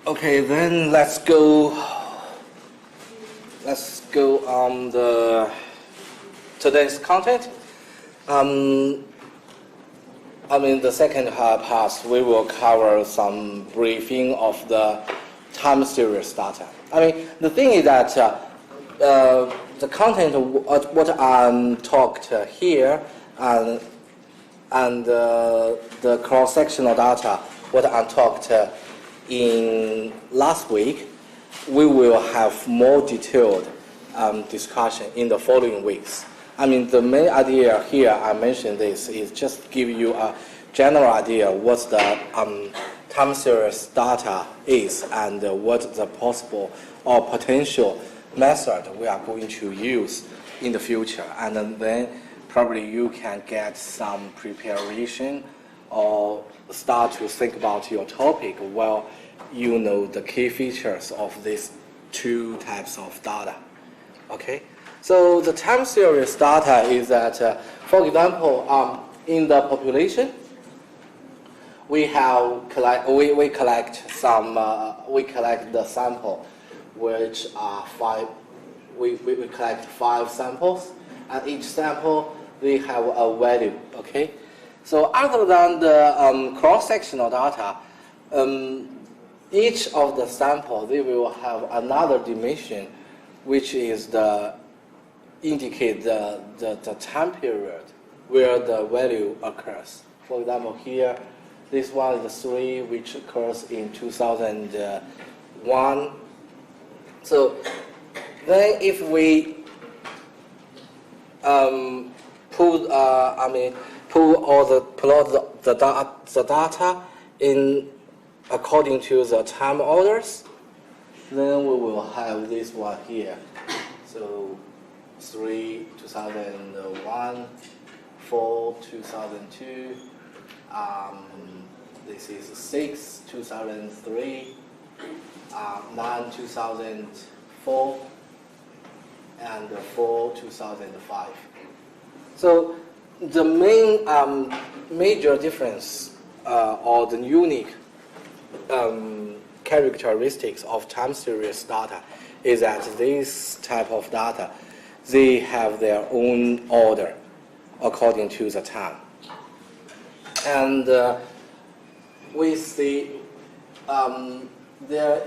Okay, then let's go on today's content. The second part, we will cover some briefing of the time series data. The thing is that the content of what I'm talked here and the cross-sectional data, what I talked in last week, we will have more detailed discussion in the following weeks. The main idea here, I mentioned this, is just give you a general idea what the time series data is and what the possible or potential method we are going to use in the future. And then probably you can get some preparation or start to think about your topic while you know the key features of these two types of data. Okay, so the time series data is that, for example, in the population, we collect the sample, which are five. We collect 5 samples, and each sample they have a value. Okay. So other than the cross-sectional data, each of the samples, they will have another dimension, which is indicate the time period where the value occurs. For example, here, this one is 3, which occurs in 2001. So then if we plot the data in according to the time orders, then we will have this one here. So 3, 2001, 4, 2002, this is 6, 2003, 9, 2004, and 4, 2005. So the main major difference or the unique characteristics of time series data is that this type of data, they have their own order according to the time. And we see there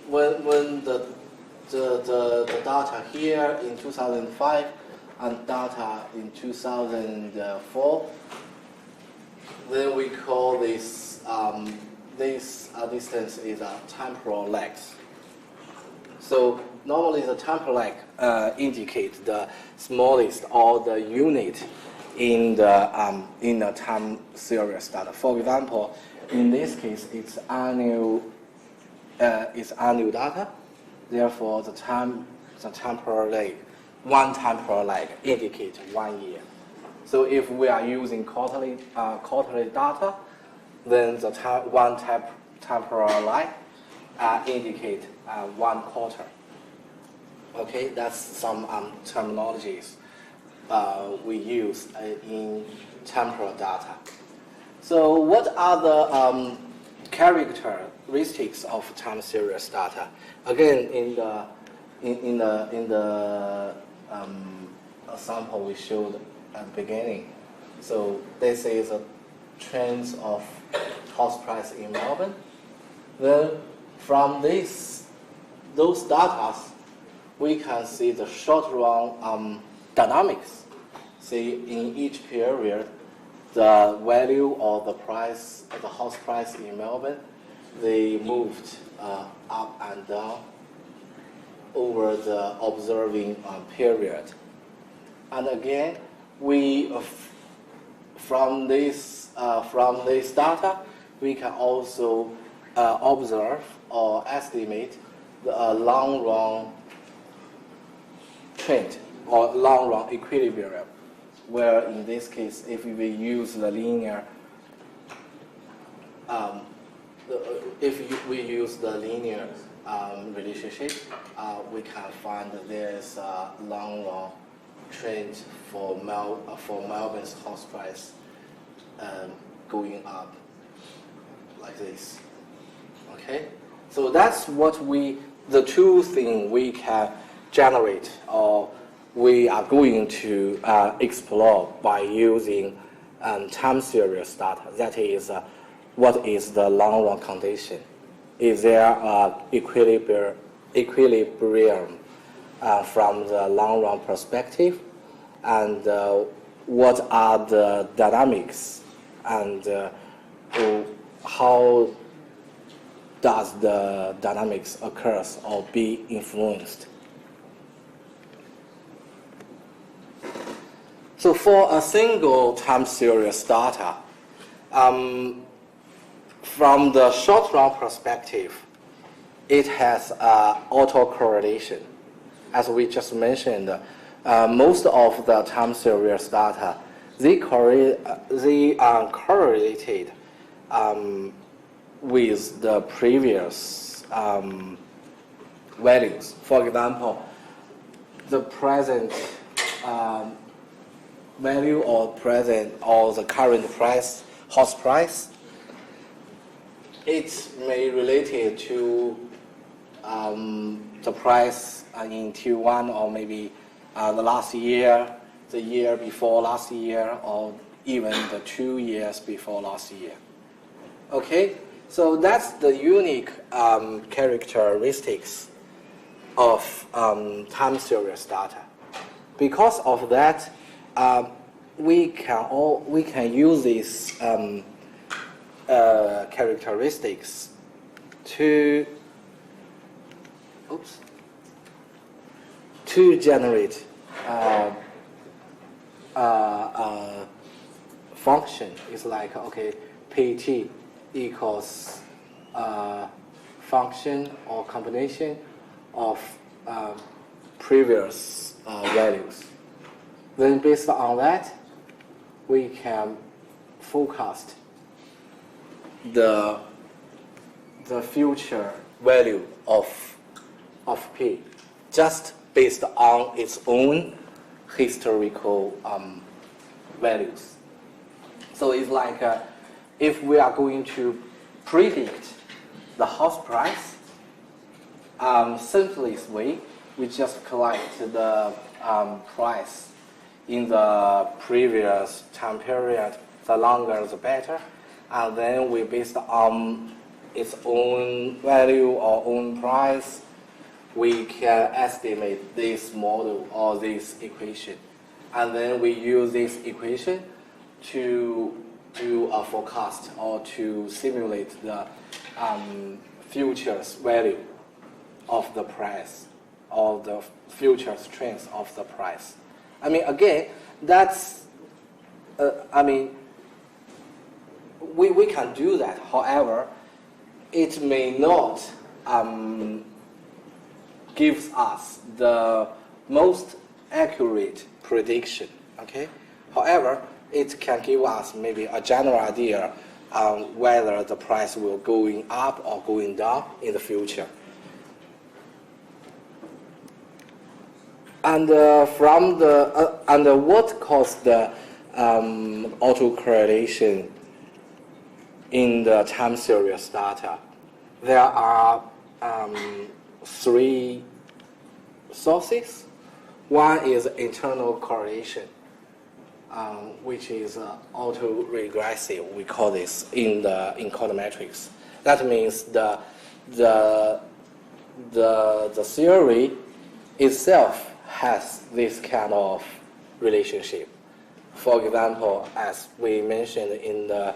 when the data here in 2005 and data in 2004, then we call this distance is a temporal lag. So normally the temporal lag indicates the smallest or the unit in the time series data. For example, in this case, it's annual data. Therefore, the temporal lag, one temporal lag indicates 1 year. So if we are using quarterly data, then the one temporal line indicate 1/4. Okay, that's some terminologies we use in temporal data. So what are the characteristics of time series data? Again, in the sample we showed at the beginning. So this is a trends of house price in Melbourne. Then from those data, we can see the short-run dynamics. See, in each period, the value or the price, the house price in Melbourne, they moved up and down over the observing period. And again, we from this data, we can also observe or estimate the long-run trend or long-run equilibrium, where in this case, if we use the linear, relationship, we can find that there is a long-run trend for Melbourne's house price going up like this. Okay, so that's what the two things we can generate or we are going to explore by using time series data. That is, what is the long run condition? Is there an equilibrium from the long run perspective? And what are the dynamics? And how does the dynamics occurs or be influenced? So for a single time series data, from the short-run perspective, it has autocorrelation. As we just mentioned, most of the time series data, they are correlated with the previous values. For example, the present value or the current price, house price, it may related to the price in Q1 or maybe the last year, the year before last year, or even the 2 years before last year. Okay, so that's the unique characteristics of time series data. Because of that, we can use these characteristics to generate a function. It's like, okay, PT equals function or combination of previous values. Then based on that, we can forecast the future value of P just based on its own historical values. So it's like if we are going to predict the house price, simplest way, we just collect the price in the previous time period, the longer the better, and then we based on its own value or own price, we can estimate this model or this equation. And then we use this equation to do a forecast or to simulate the futures value of the price or the futures trends of the price. I mean, again, that's, we can do that. However, it may not give us the most accurate prediction, okay? However, it can give us maybe a general idea whether the price will going up or going down in the future. And what caused the autocorrelation in the time series data? There are three sources. One is internal correlation, which is autoregressive. We call this in econometrics. That means the theory itself has this kind of relationship. For example, as we mentioned in the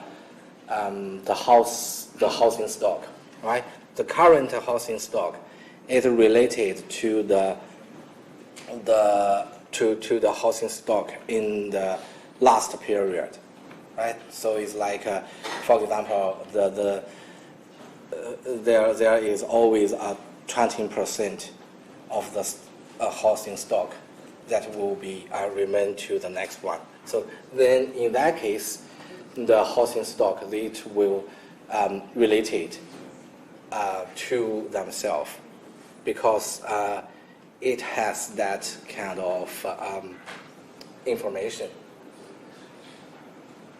housing stock, right? The current housing stock is related to the housing stock in the last period, right? So it's like, for example, there is always a 20% of the housing stock that will be remain to the next one. So then, in that case, the housing stock it will related to themselves because it has that kind of information.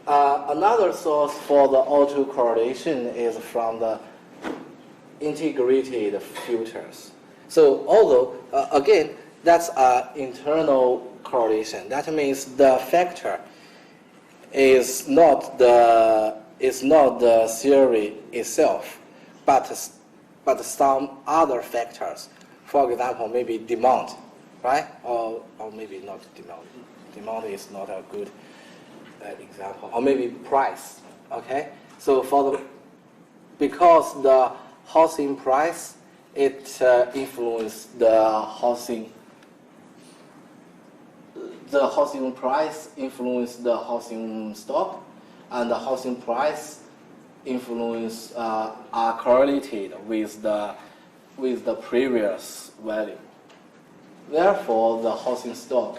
Another source for the autocorrelation is from the integrated filters. So although, again, that's an internal correlation. That means the factor is not the theory itself, but some other factors. For example, maybe demand, right? Or maybe not demand. Demand is not a good example. Or maybe price. Okay. So because the housing price, it influences the housing. The housing price influences the housing stock, and the housing price influence are correlated with the previous value. Therefore, the housing stock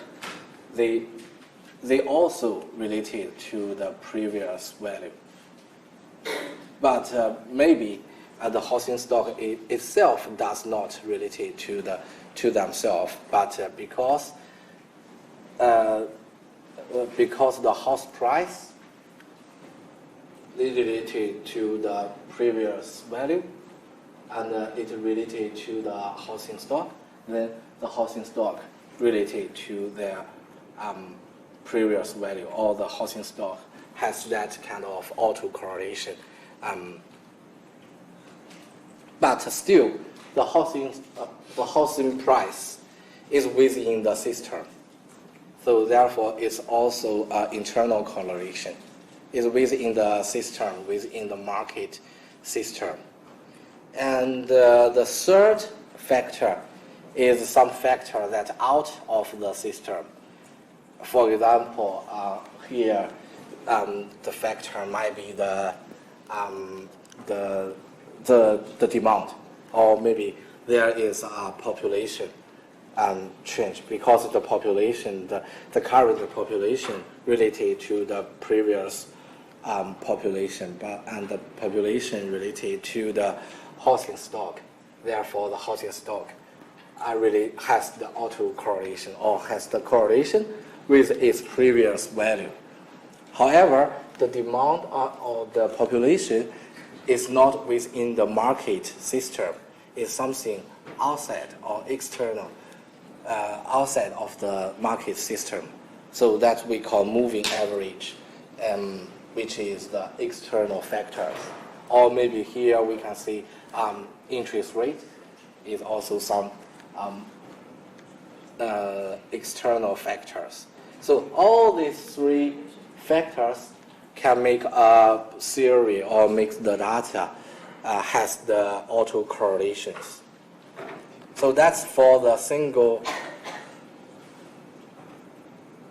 they also related to the previous value. But maybe the housing stock itself does not relate to themselves, but because the house price is related to the previous value, and it related to the housing stock, then the housing stock related to their previous value, or the housing stock has that kind of autocorrelation. But still, the housing price is within the system. So therefore, it's also internal correlation. It's within the system, within the market system. And the third factor is some factor that's out of the system. For example, here the factor might be the demand, or maybe there is a population change because of the population, the current population related to the previous population, and the population related to the housing stock. Therefore, the housing stock really has the autocorrelation, or has the correlation with its previous value. However, the demand or the population is not within the market system. It's something outside or external, outside of the market system. So that we call moving average, which is the external factors. Or maybe here we can see interest rate is also some external factors. So all these three factors can make a theory or make the data has the autocorrelations. So that's for the single.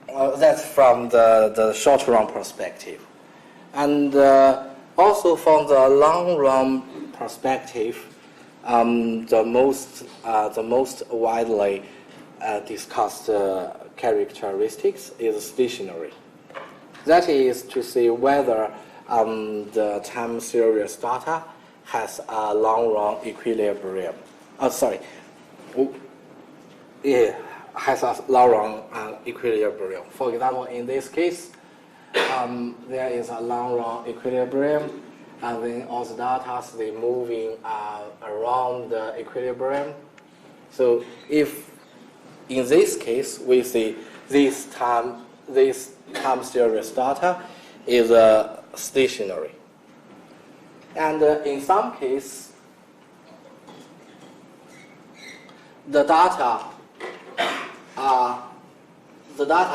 That's from the short-run perspective, and also from the long-run perspective, the most widely discussed characteristics is stationary. That is to say whether the time series data has a long-run equilibrium. It has a long-run equilibrium. For example, in this case, there is a long-run equilibrium, and then all the data they moving around the equilibrium. So if in this case we see this time series data is stationary, and in some case the data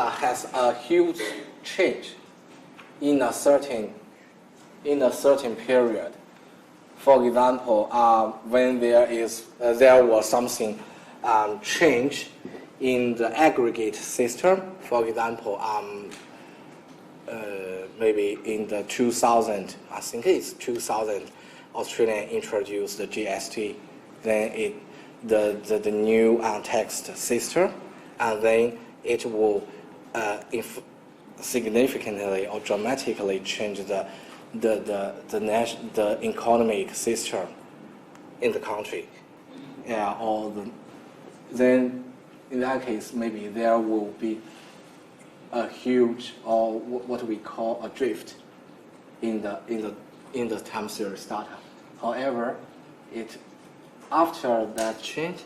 has a huge change in a certain period. For example, when there was something change in the aggregate system. For example, maybe in the 2000, I think it's 2000, Australia introduced the GST. Then the new text system, and then it will significantly or dramatically change the economic system in the country. Then in that case, maybe there will be a huge, or what we call a drift in the time series data. However, after that change,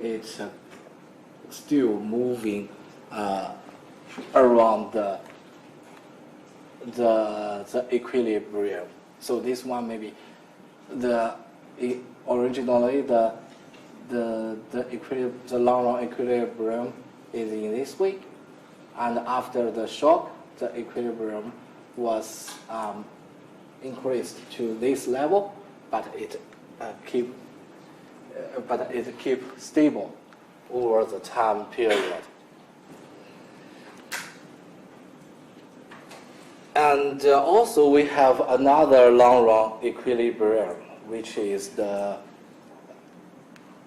it's still moving around the equilibrium. So this one maybe originally the long-run equilibrium is in this way, and after the shock, the equilibrium was increased to this level, but it keep stable over the time period. And also we have another long-run equilibrium, which is the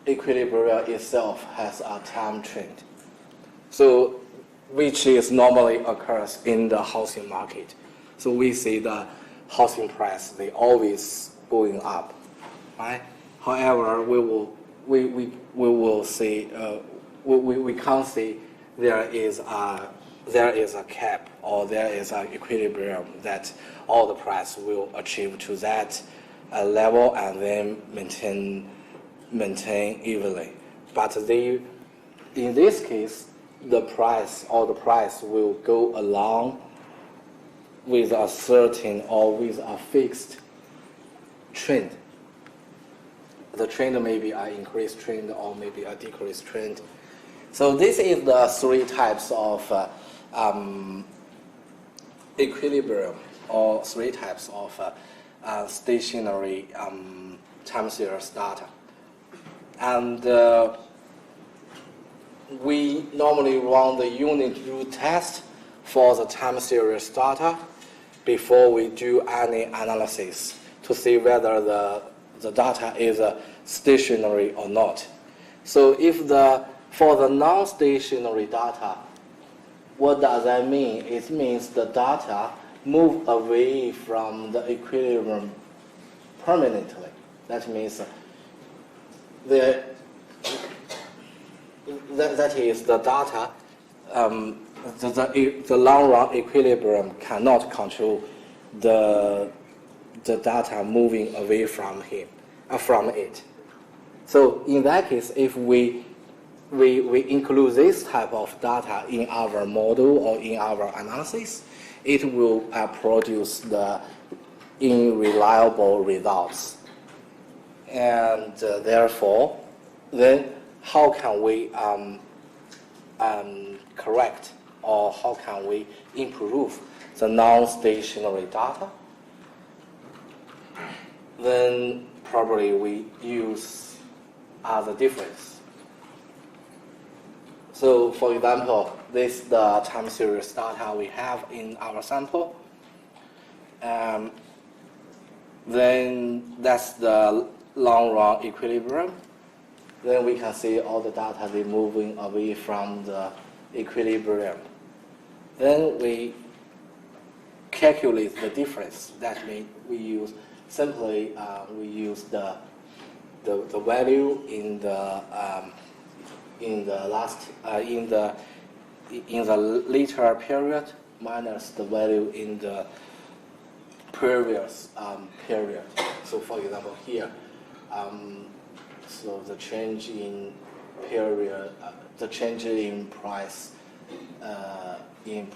equilibrium itself has a time trend. So which is normally occurs in the housing market. So we see the housing price, they always going up, right? However, we will see we can't see there is a cap or there is an equilibrium that all the price will achieve to that level and then maintain evenly. But in this case, the price will go along with a certain or with a fixed trend. The trend may be an increased trend or maybe a decreased trend. So this is the three types of equilibrium, or three types of stationary time series data. And we normally run the unit root test for the time series data before we do any analysis to see whether the data is stationary or not. So for the non-stationary data, what does that mean? It means the data move away from the equilibrium permanently. That means that is the data, the long-run equilibrium cannot control the data moving away from it. So in that case, if we include this type of data in our model or in our analysis, it will produce the unreliable results. And therefore, then how can we correct or how can we improve the non-stationary data? Then probably we use other difference. So for example, this is the time series data we have in our sample. Then that's the long-run equilibrium. Then we can see all the data they moving away from the equilibrium. Then we calculate the difference. That means we use simply we use the value in the later period minus the value in the previous period. So for example here, so the change in period, the change in price in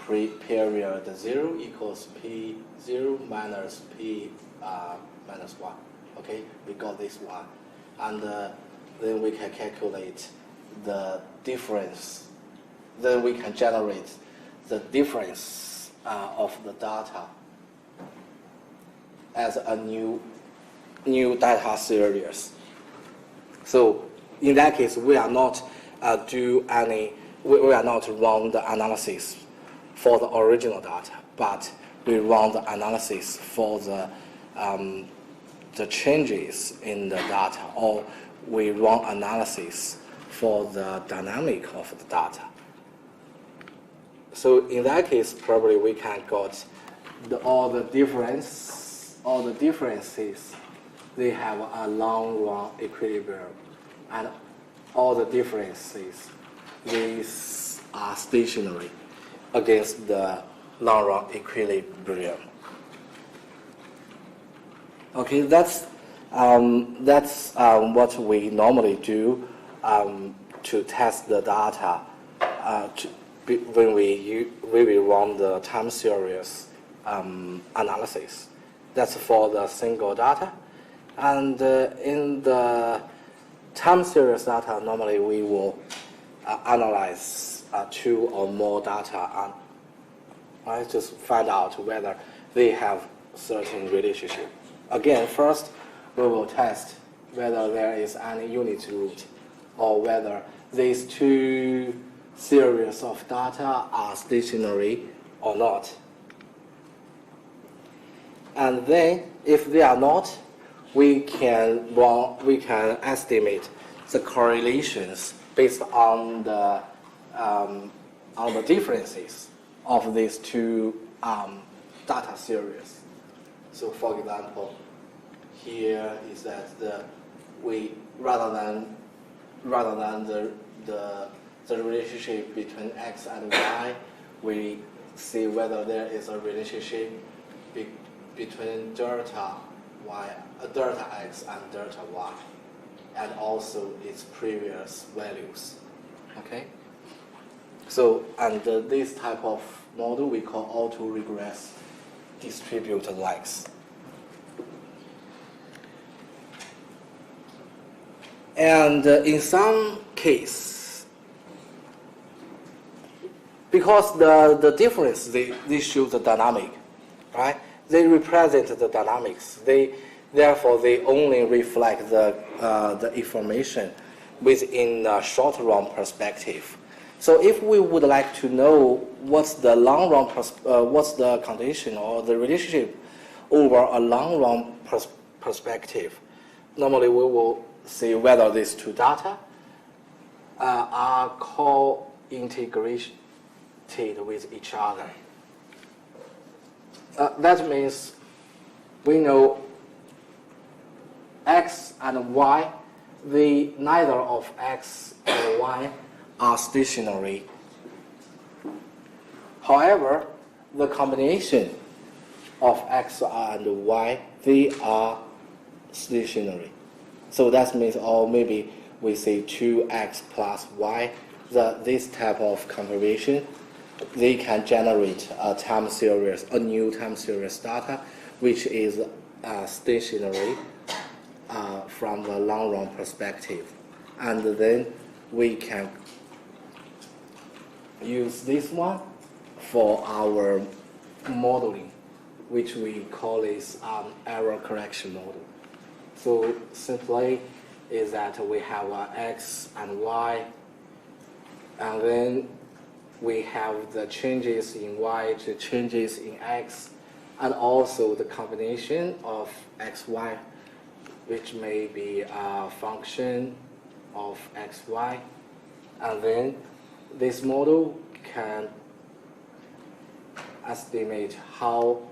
period 0 equals P0 minus P minus 1. Okay, we got this one. And then we can calculate the difference. Then we can generate the difference of the data as a new data series. So in that case, we are not we are not run the analysis for the original data, but we run the analysis for the changes in the data, or we run analysis for the dynamic of the data. So in that case, probably we can got all the differences. They have a long run equilibrium, and all the differences, these are stationary against the long run equilibrium. Okay, that's what we normally do to test the data when we run the time series analysis. That's for the single data. And in the time series data, normally we will analyze 2 or more data and just find out whether they have certain relationship. Again, first we will test whether there is any unit root, or whether these 2 series of data are stationary or not. And then, if they are not, we can estimate the correlations based on the differences of these 2 data series. So, for example, here is that rather than the relationship between x and y, we see whether there is a relationship between delta x and delta y, and also its previous values. Okay. So, and this type of model we call autoregress distributed legs. And in some case, because the difference, they show the dynamic, right? They represent the dynamics. Therefore, they only reflect the information within a short run perspective. So if we would like to know what's the long run, what's the condition or the relationship over a long run perspective, normally we will see whether these 2 data are co-integrated with each other. That means we know x and y, neither of x or y are stationary. However, the combination of x and y, they are stationary. So that means, or maybe we say 2x plus y, this type of configuration, they can generate a new time series data, which is stationary from the long run perspective. And then we can use this one for our modeling, which we call this error correction model. So simply is that we have x and y, and then we have the changes in y to changes in x, and also the combination of x, y, which may be a function of x, y. And then this model can estimate how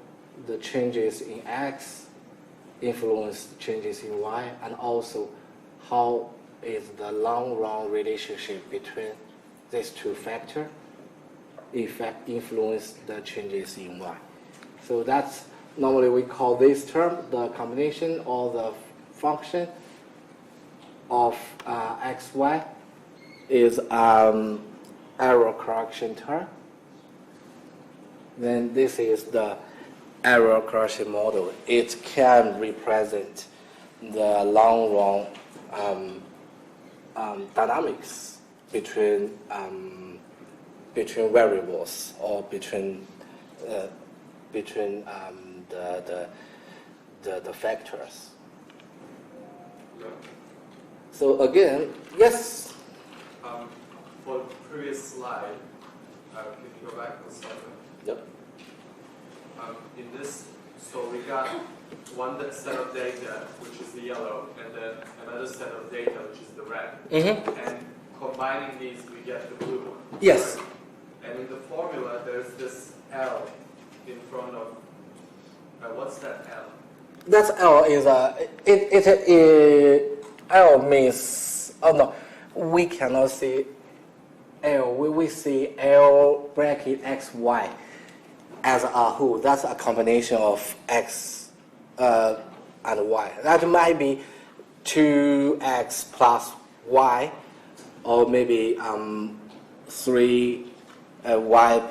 the changes in X influence changes in Y, and also how is the long-run relationship between these two factors influence the changes in Y. So that's normally we call this term the combination or the function of XY is error correction term. Then this is the error correction model. It can represent the long-run dynamics between variables or between the factors. Yeah. So again, yes. For the previous slide, can you go back a second? Yep. In this, so we got one set of data, which is the yellow, and then another set of data, which is the red. Mm-hmm. And combining these, we get the blue one. Yes. Right? And in the formula, there's this L in front of. What's that L? That's L is L means, oh no, we cannot see L. We see L bracket X Y as a whole. That's a combination of X and Y. That might be 2X plus Y, or maybe 3Y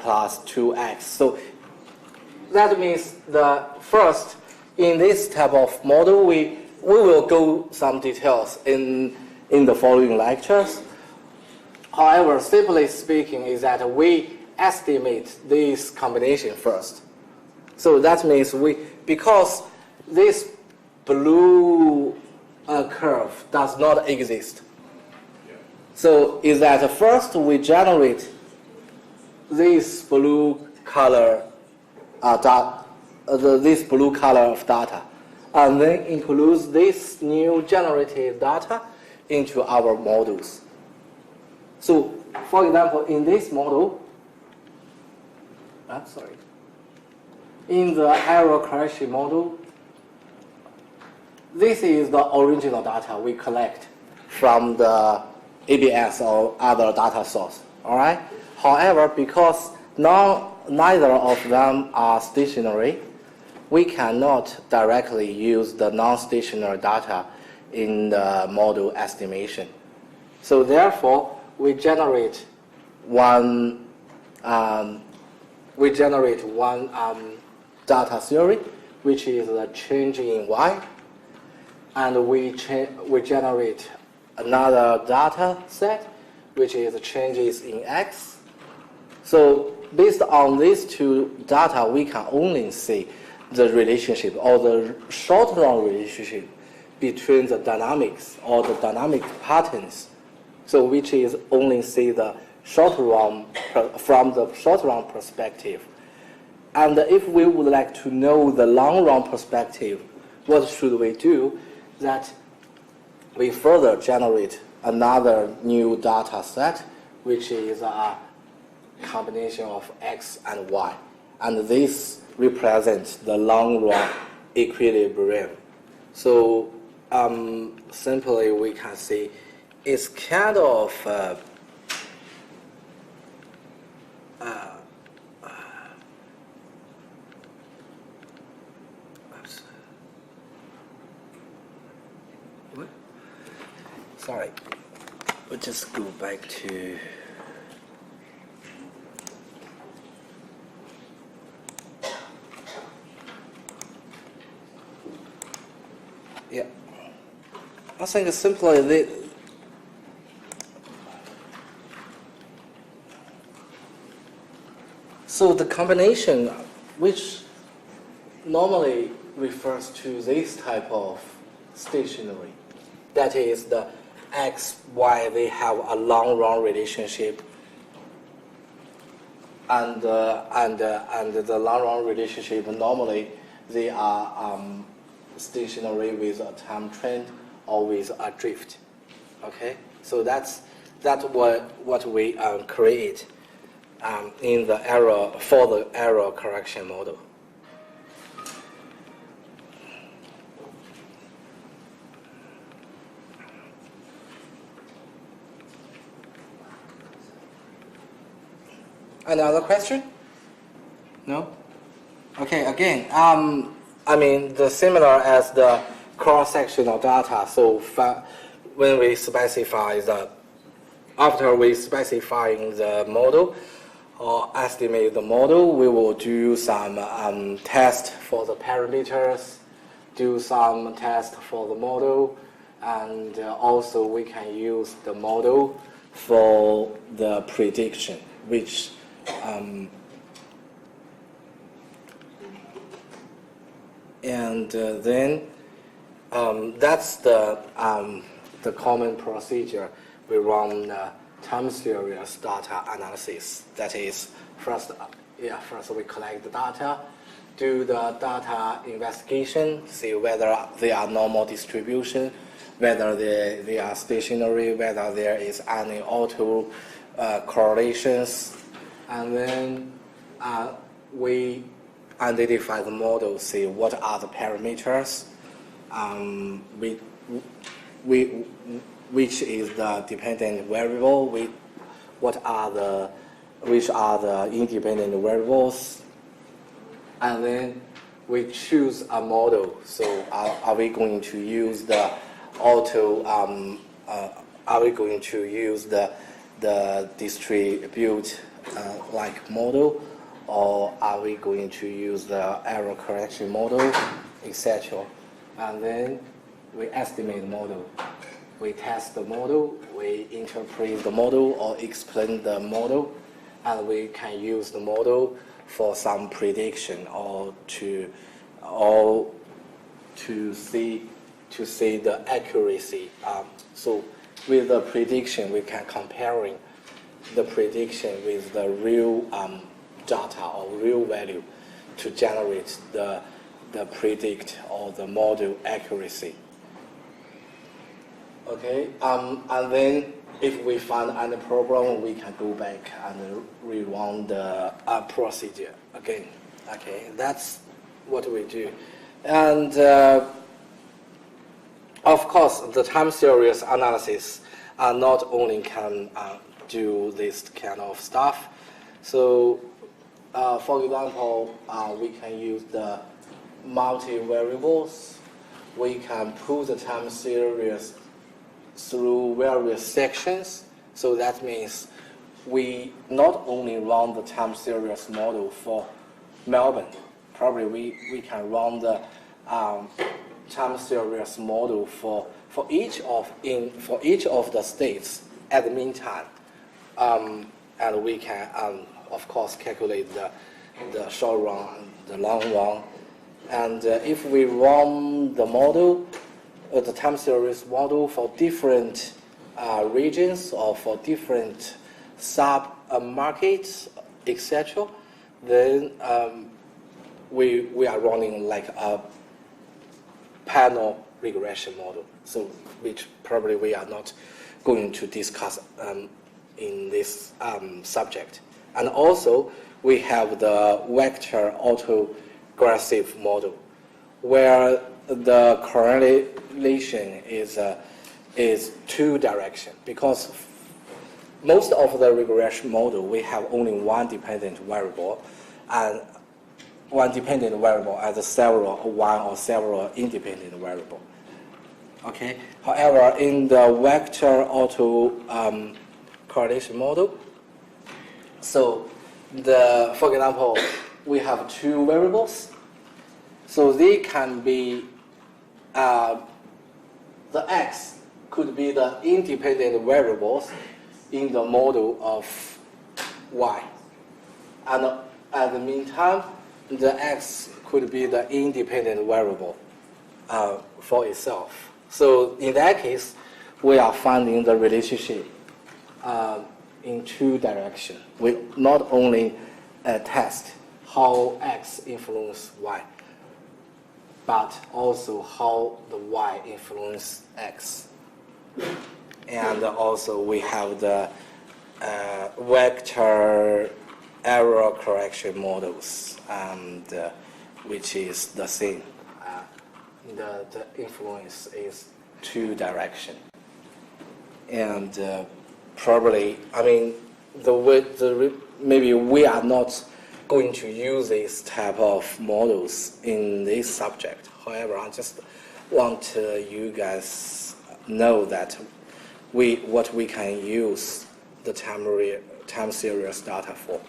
plus 2X. So that means the first, in this type of model, we will go some details in the following lectures. However, simply speaking, is that we estimate this combination first. So that means because this blue curve does not exist. Yeah. So is that first we generate this blue color this blue color of data, and then includes this new generated data into our models. So, for example, in this model, in the error correction model, this is the original data we collect from the ABS or other data source. All right. However, because neither of them are stationary, we cannot directly use the non-stationary data in the model estimation. So therefore, we generate one data theory, which is the change in Y, and we generate another data set, which is changes in X. So based on these two data, we can only see the relationship or the short-run relationship between the dynamics or the dynamic patterns. So which is only see the short-run from the short-run perspective. And if we would like to know the long-run perspective, what should we do? That we further generate another new data set, which is a combination of X and Y. And this represents the long-run equilibrium. So simply we can see it's kind of sorry, we'll just go back to yeah. I think simply so the combination, which normally refers to this type of stationary, that is the X, Y, they have a long-run relationship, and the long-run relationship normally they are stationary with a time trend or with a drift. Okay, so that's what we create in the error correction model. Any other question? No? Okay, again, I mean, the similar as the cross-sectional data. So when we specify after we specifying the model or estimate the model, we will do some test for the parameters, do some test for the model, and also we can use the model for the prediction, which then that's the common procedure. We run time series data analysis. That is, first we collect the data, do the data investigation, see whether they are normal distribution, whether they are stationary, whether there is any auto correlations, and then we identify the model, see what are the parameters, which is the dependent variable, which are the independent variables, and then we choose a model. So are we going to use the are we going to use the distribute like model, or are we going to use the error correction model, etc. And then we estimate the model. We test the model, we interpret the model or explain the model, and we can use the model for some prediction or to see the accuracy. So with the prediction, we can comparing the prediction with the real data or real value to generate the predict or the model accuracy. Okay, and then if we find any problem, we can go back and rerun the procedure again. Okay, that's what we do. And of course, the time series analysis not only can do this kind of stuff. So, for example, we can use the multi-variables. We can pull the time series through various sections. So that means we not only run the time series model for Melbourne, probably we can run the time series model for each of the states at the meantime, and we can of course calculate the short run and the long run. And if we run the model, the time series model for different regions or for different sub markets, etc., then we are running like a panel regression model. So which probably we are not going to discuss in this subject. And also we have the vector autographic model, where the correlation is two direction, because most of the regression model we have only one dependent variable and one dependent variable as one or several independent variable. Okay. However, in the vector auto correlation model, so for example, we have two variables. So they can be the x could be the independent variables in the model of y, and at the meantime, the x could be the independent variable for itself. So in that case, we are finding the relationship in two directions. We not only test how x influences y, but also how the y influences x. And also we have the vector error correction models, and which is the same. The influence is two direction. And probably, I mean, maybe we are not going to use this type of models in this subject. However, I just want you guys know that what we can use the time series data for.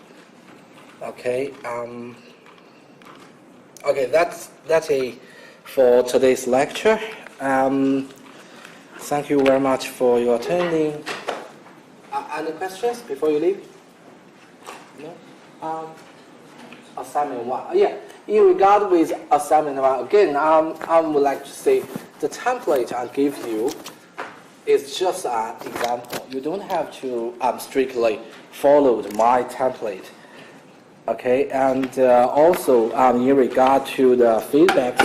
Okay. Okay, that's it for today's lecture. Thank you very much for your attending. Any questions before you leave? No. Assignment 1. Yeah. In regard with assignment 1, again, I would like to say the template I give you is just an example. You don't have to strictly follow my template. Okay, and also in regard to the feedback,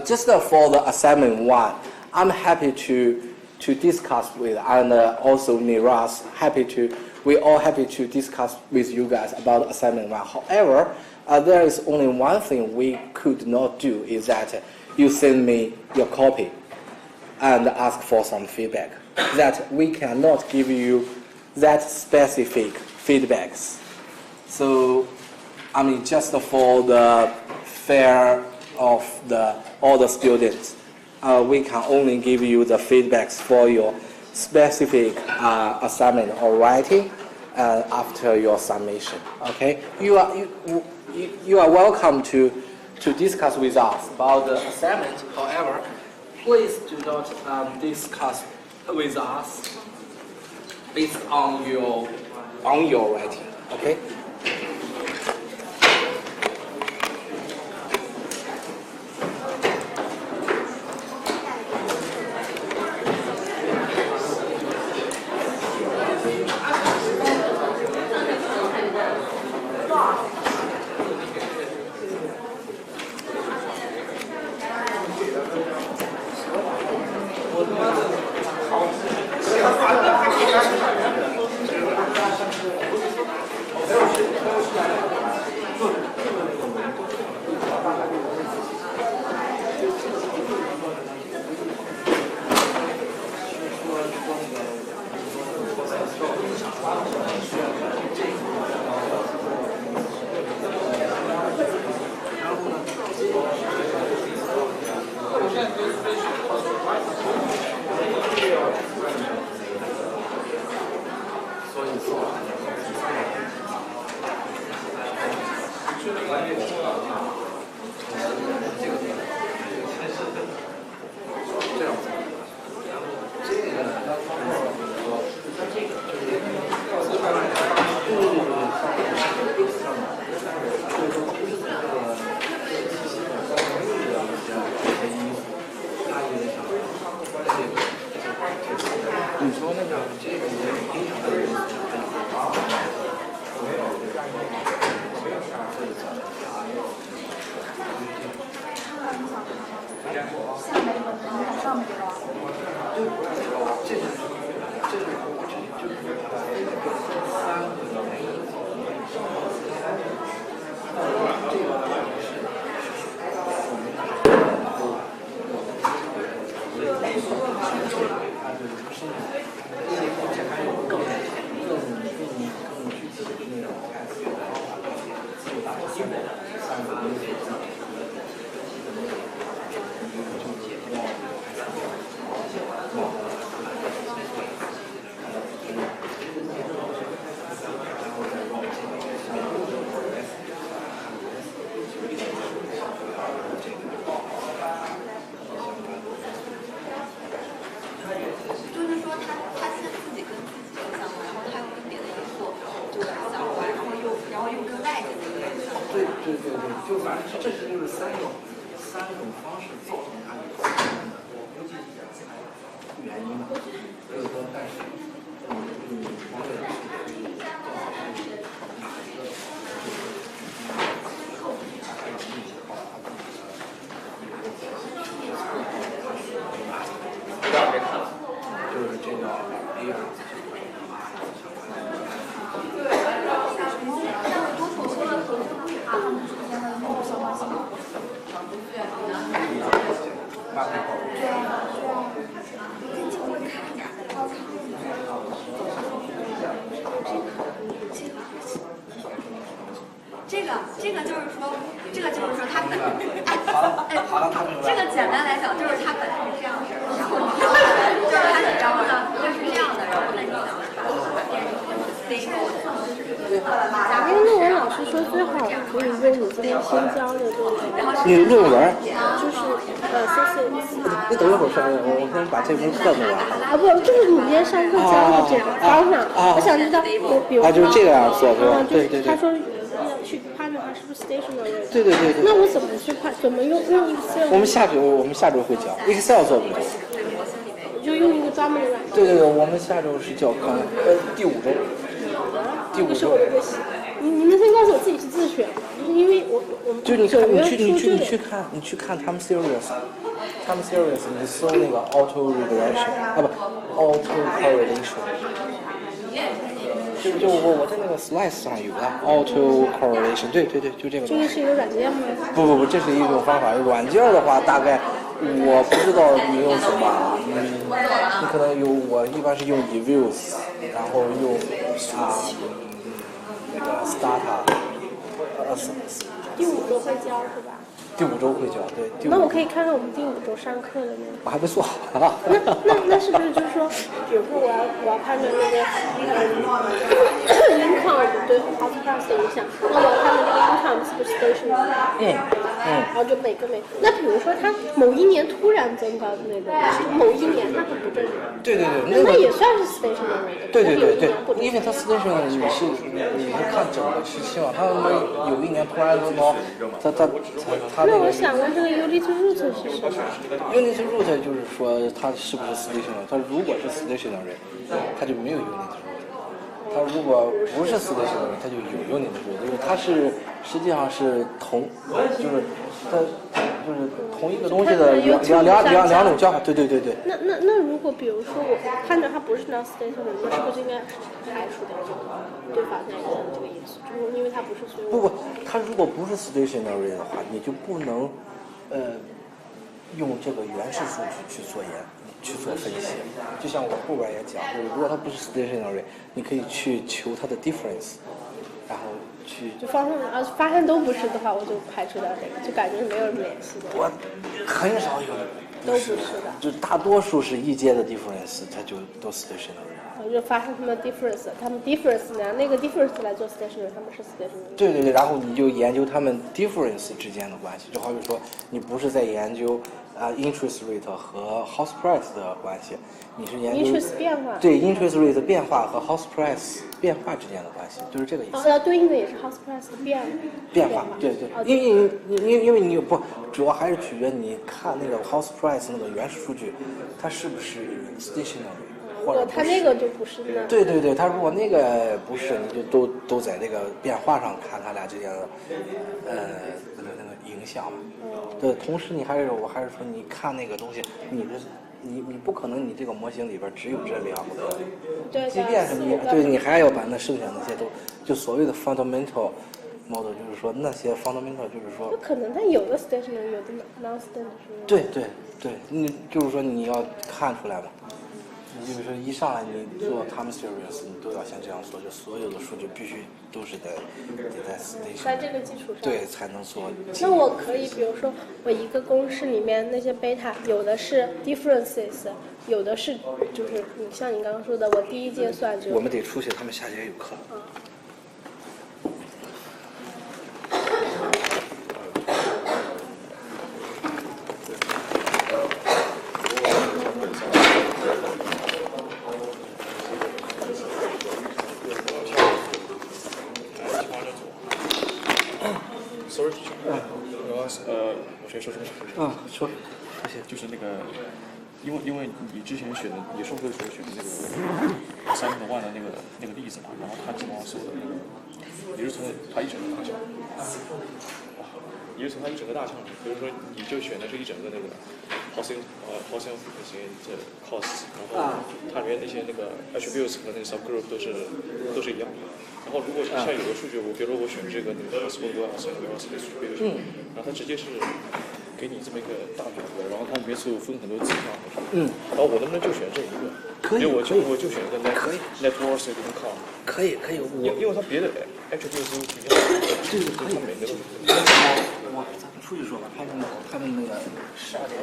just for the assignment 1, I'm happy to discuss with, and also Niras we're all happy to discuss with you guys about assignment 1. However, there is only one thing we could not do, is that you send me your copy and ask for some feedback. That we cannot give you that specific feedbacks. So, I mean, just for the fair of all the students, we can only give you the feedbacks for your specific assignment or writing after your submission. Okay, you are welcome to discuss with us about the assignment. However, please do not discuss with us based on your writing. Okay. 就是说它本这个简单来讲就是它本来是这样的，然后就是它你招的就是这样的，然后呢你想把它变成 stable 的。因为论文老师说最好可以用你今天新教的这个，你论文就是CCS。你等一会儿说，我先把这门课弄完。啊不，就是你今天上课教的这个方向，我想知道，比如说就是这个样做是吧？对对。他说要去判断它是不是 stationary。对。那我怎么去判？怎么用 Excel？ 我们下周会教 Excel 做不了。就用一个专门的软件。对，我们下周是教第5周。这个是我的一个习惯。你能先告诉我自己是自学吗？就是因为我们就是你去看他们 serious，你搜那个 auto regression 啊不 auto correlation， 就我在那个 slides 上有的 auto correlation， 对，就这个。这个是一个软件吗？不，这是一种方法。软件的话，大概我不知道你用什么，你可能我一般是用 Eviews， 然后用那个 Stata，第5周会教是吧？第5周会教，对。那我可以看看我们第5周上课的吗？我还没做好呢。那是不是就是说，比如说我要判断那个income 对 house price 的影响，那我要判断这个 income 是不是 stationary？然后就每个。那比如说它某一年突然增高的那个，某一年它很不正常。对，那也算是 stationary 的。对，因为它 stationary 你是看整个时期嘛，它有一年突然增高，它那我想问这个 unit root 是什么 ？unit root 就是说它是不是 stationary？ 它如果是 stationary， 它就没有 unit root。它如果不是 stationary， 它就有 unit root， 因为它是实际上是就是同一个东西的两种叫法。对。那如果比如说我判断它不是 non stationary， 那是不是应该排除掉这个对法那个这个因素？就是因为它不是所有。不，它如果不是 stationary 的话，你就不能用这个原始数据去做分析。就像我后边也讲，就是如果它不是 stationary， 你可以去求它的 difference， 然后去就发现都不是的话，我就排除掉这个，就感觉是没有什么联系的。我很少有都不是的，就大多数是一阶的 difference， 它就都 stationary。我就发现他们 difference 拿那个 difference 来做 stationary， 他们是 stationary。对，然后你就研究他们 difference 之间的关系，就好比说你不是在研究interest rate 和 house price 的关系，你是研究 interest 变化。对 interest rate 的变化和 house price 变化之间的关系，就是这个意思。要对应的也是 house price 的变化。对，因为你不主要还是取决你看那个 house price 那个原始数据，它是不是 stationary。如果它那个就不是呢？对，它如果那个不是，你就都在这个变化上看它俩之间的那个影响嘛。对，同时我还是说，你看那个东西，你不可能你这个模型里边只有这2个，对，即便是你还要把那剩下那些就所谓的 fundamental model， 就是说那些 fundamental 就是说。不可能，它有的 stationary， 有的 non-stationary。对，你就是说你要看出来嘛。你比如说一上来你做 time series， 你都要先这样做，就所有的数据必须都是得在 station， 在这个基础上，对，才能做。那我可以，比如说我一个公式里面那些贝塔，有的是 differences， 有的是就是像你刚刚说的，我第一阶算就。我们得出去，他们下节有课。我先说什么？说，谢谢。就是那个，因为你之前选的，你授课的时候选的那个3和1的那个例子嘛，然后他基本上收的那个，你是从他一整个大项，你是从他一整个大项，比如说你就选的这一整个那个 housing 那些这 costs， 然后它里面那些那个 attributes 和那个 subgroup 都是一样的。然后如果像有的数据，比如说我选这个那个 possible distribution， 然后它直接是给你这么一个大表格，然后它里面是有分很多指标的。然后我能不能就选这一个？可以，因为我就选一个 net worth 跟 com。可以。因为它别的 attributes 都不一样。这个可以。咱们出去说吧，他们那个12点。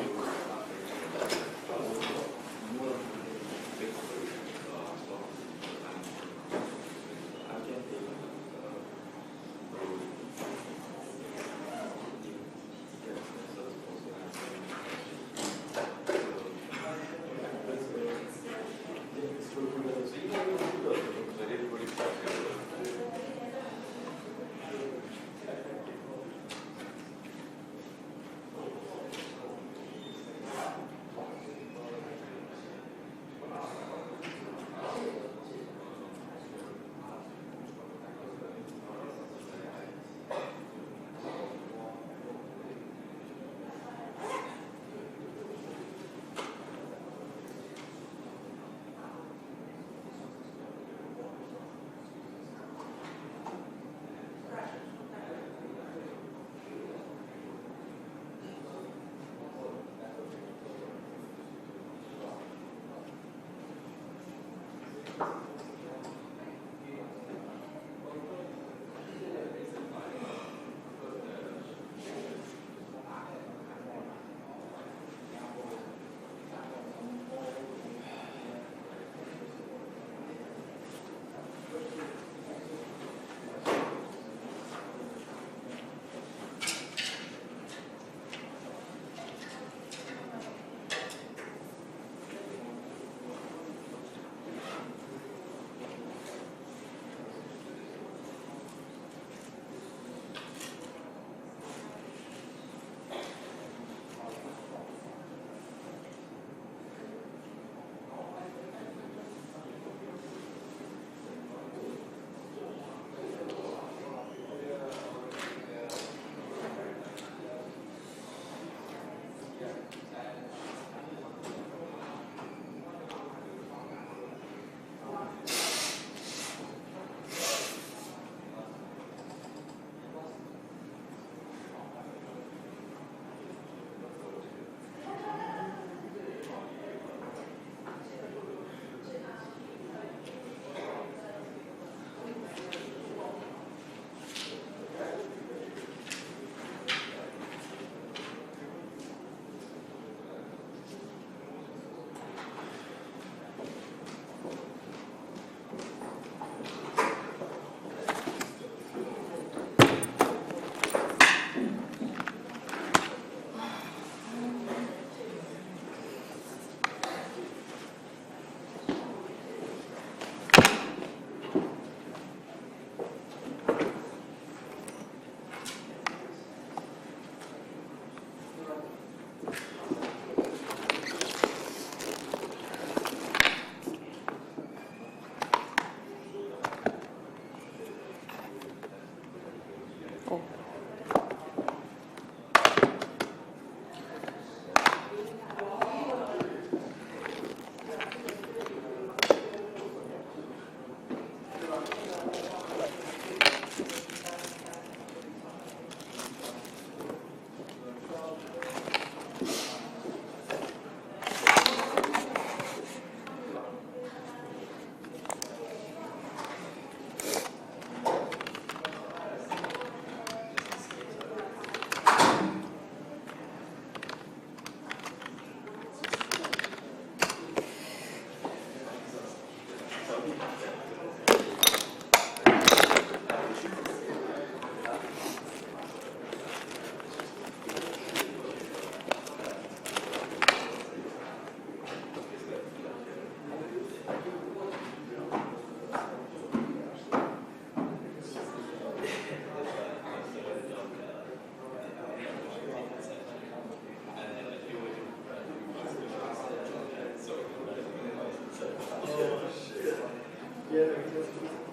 Yeah.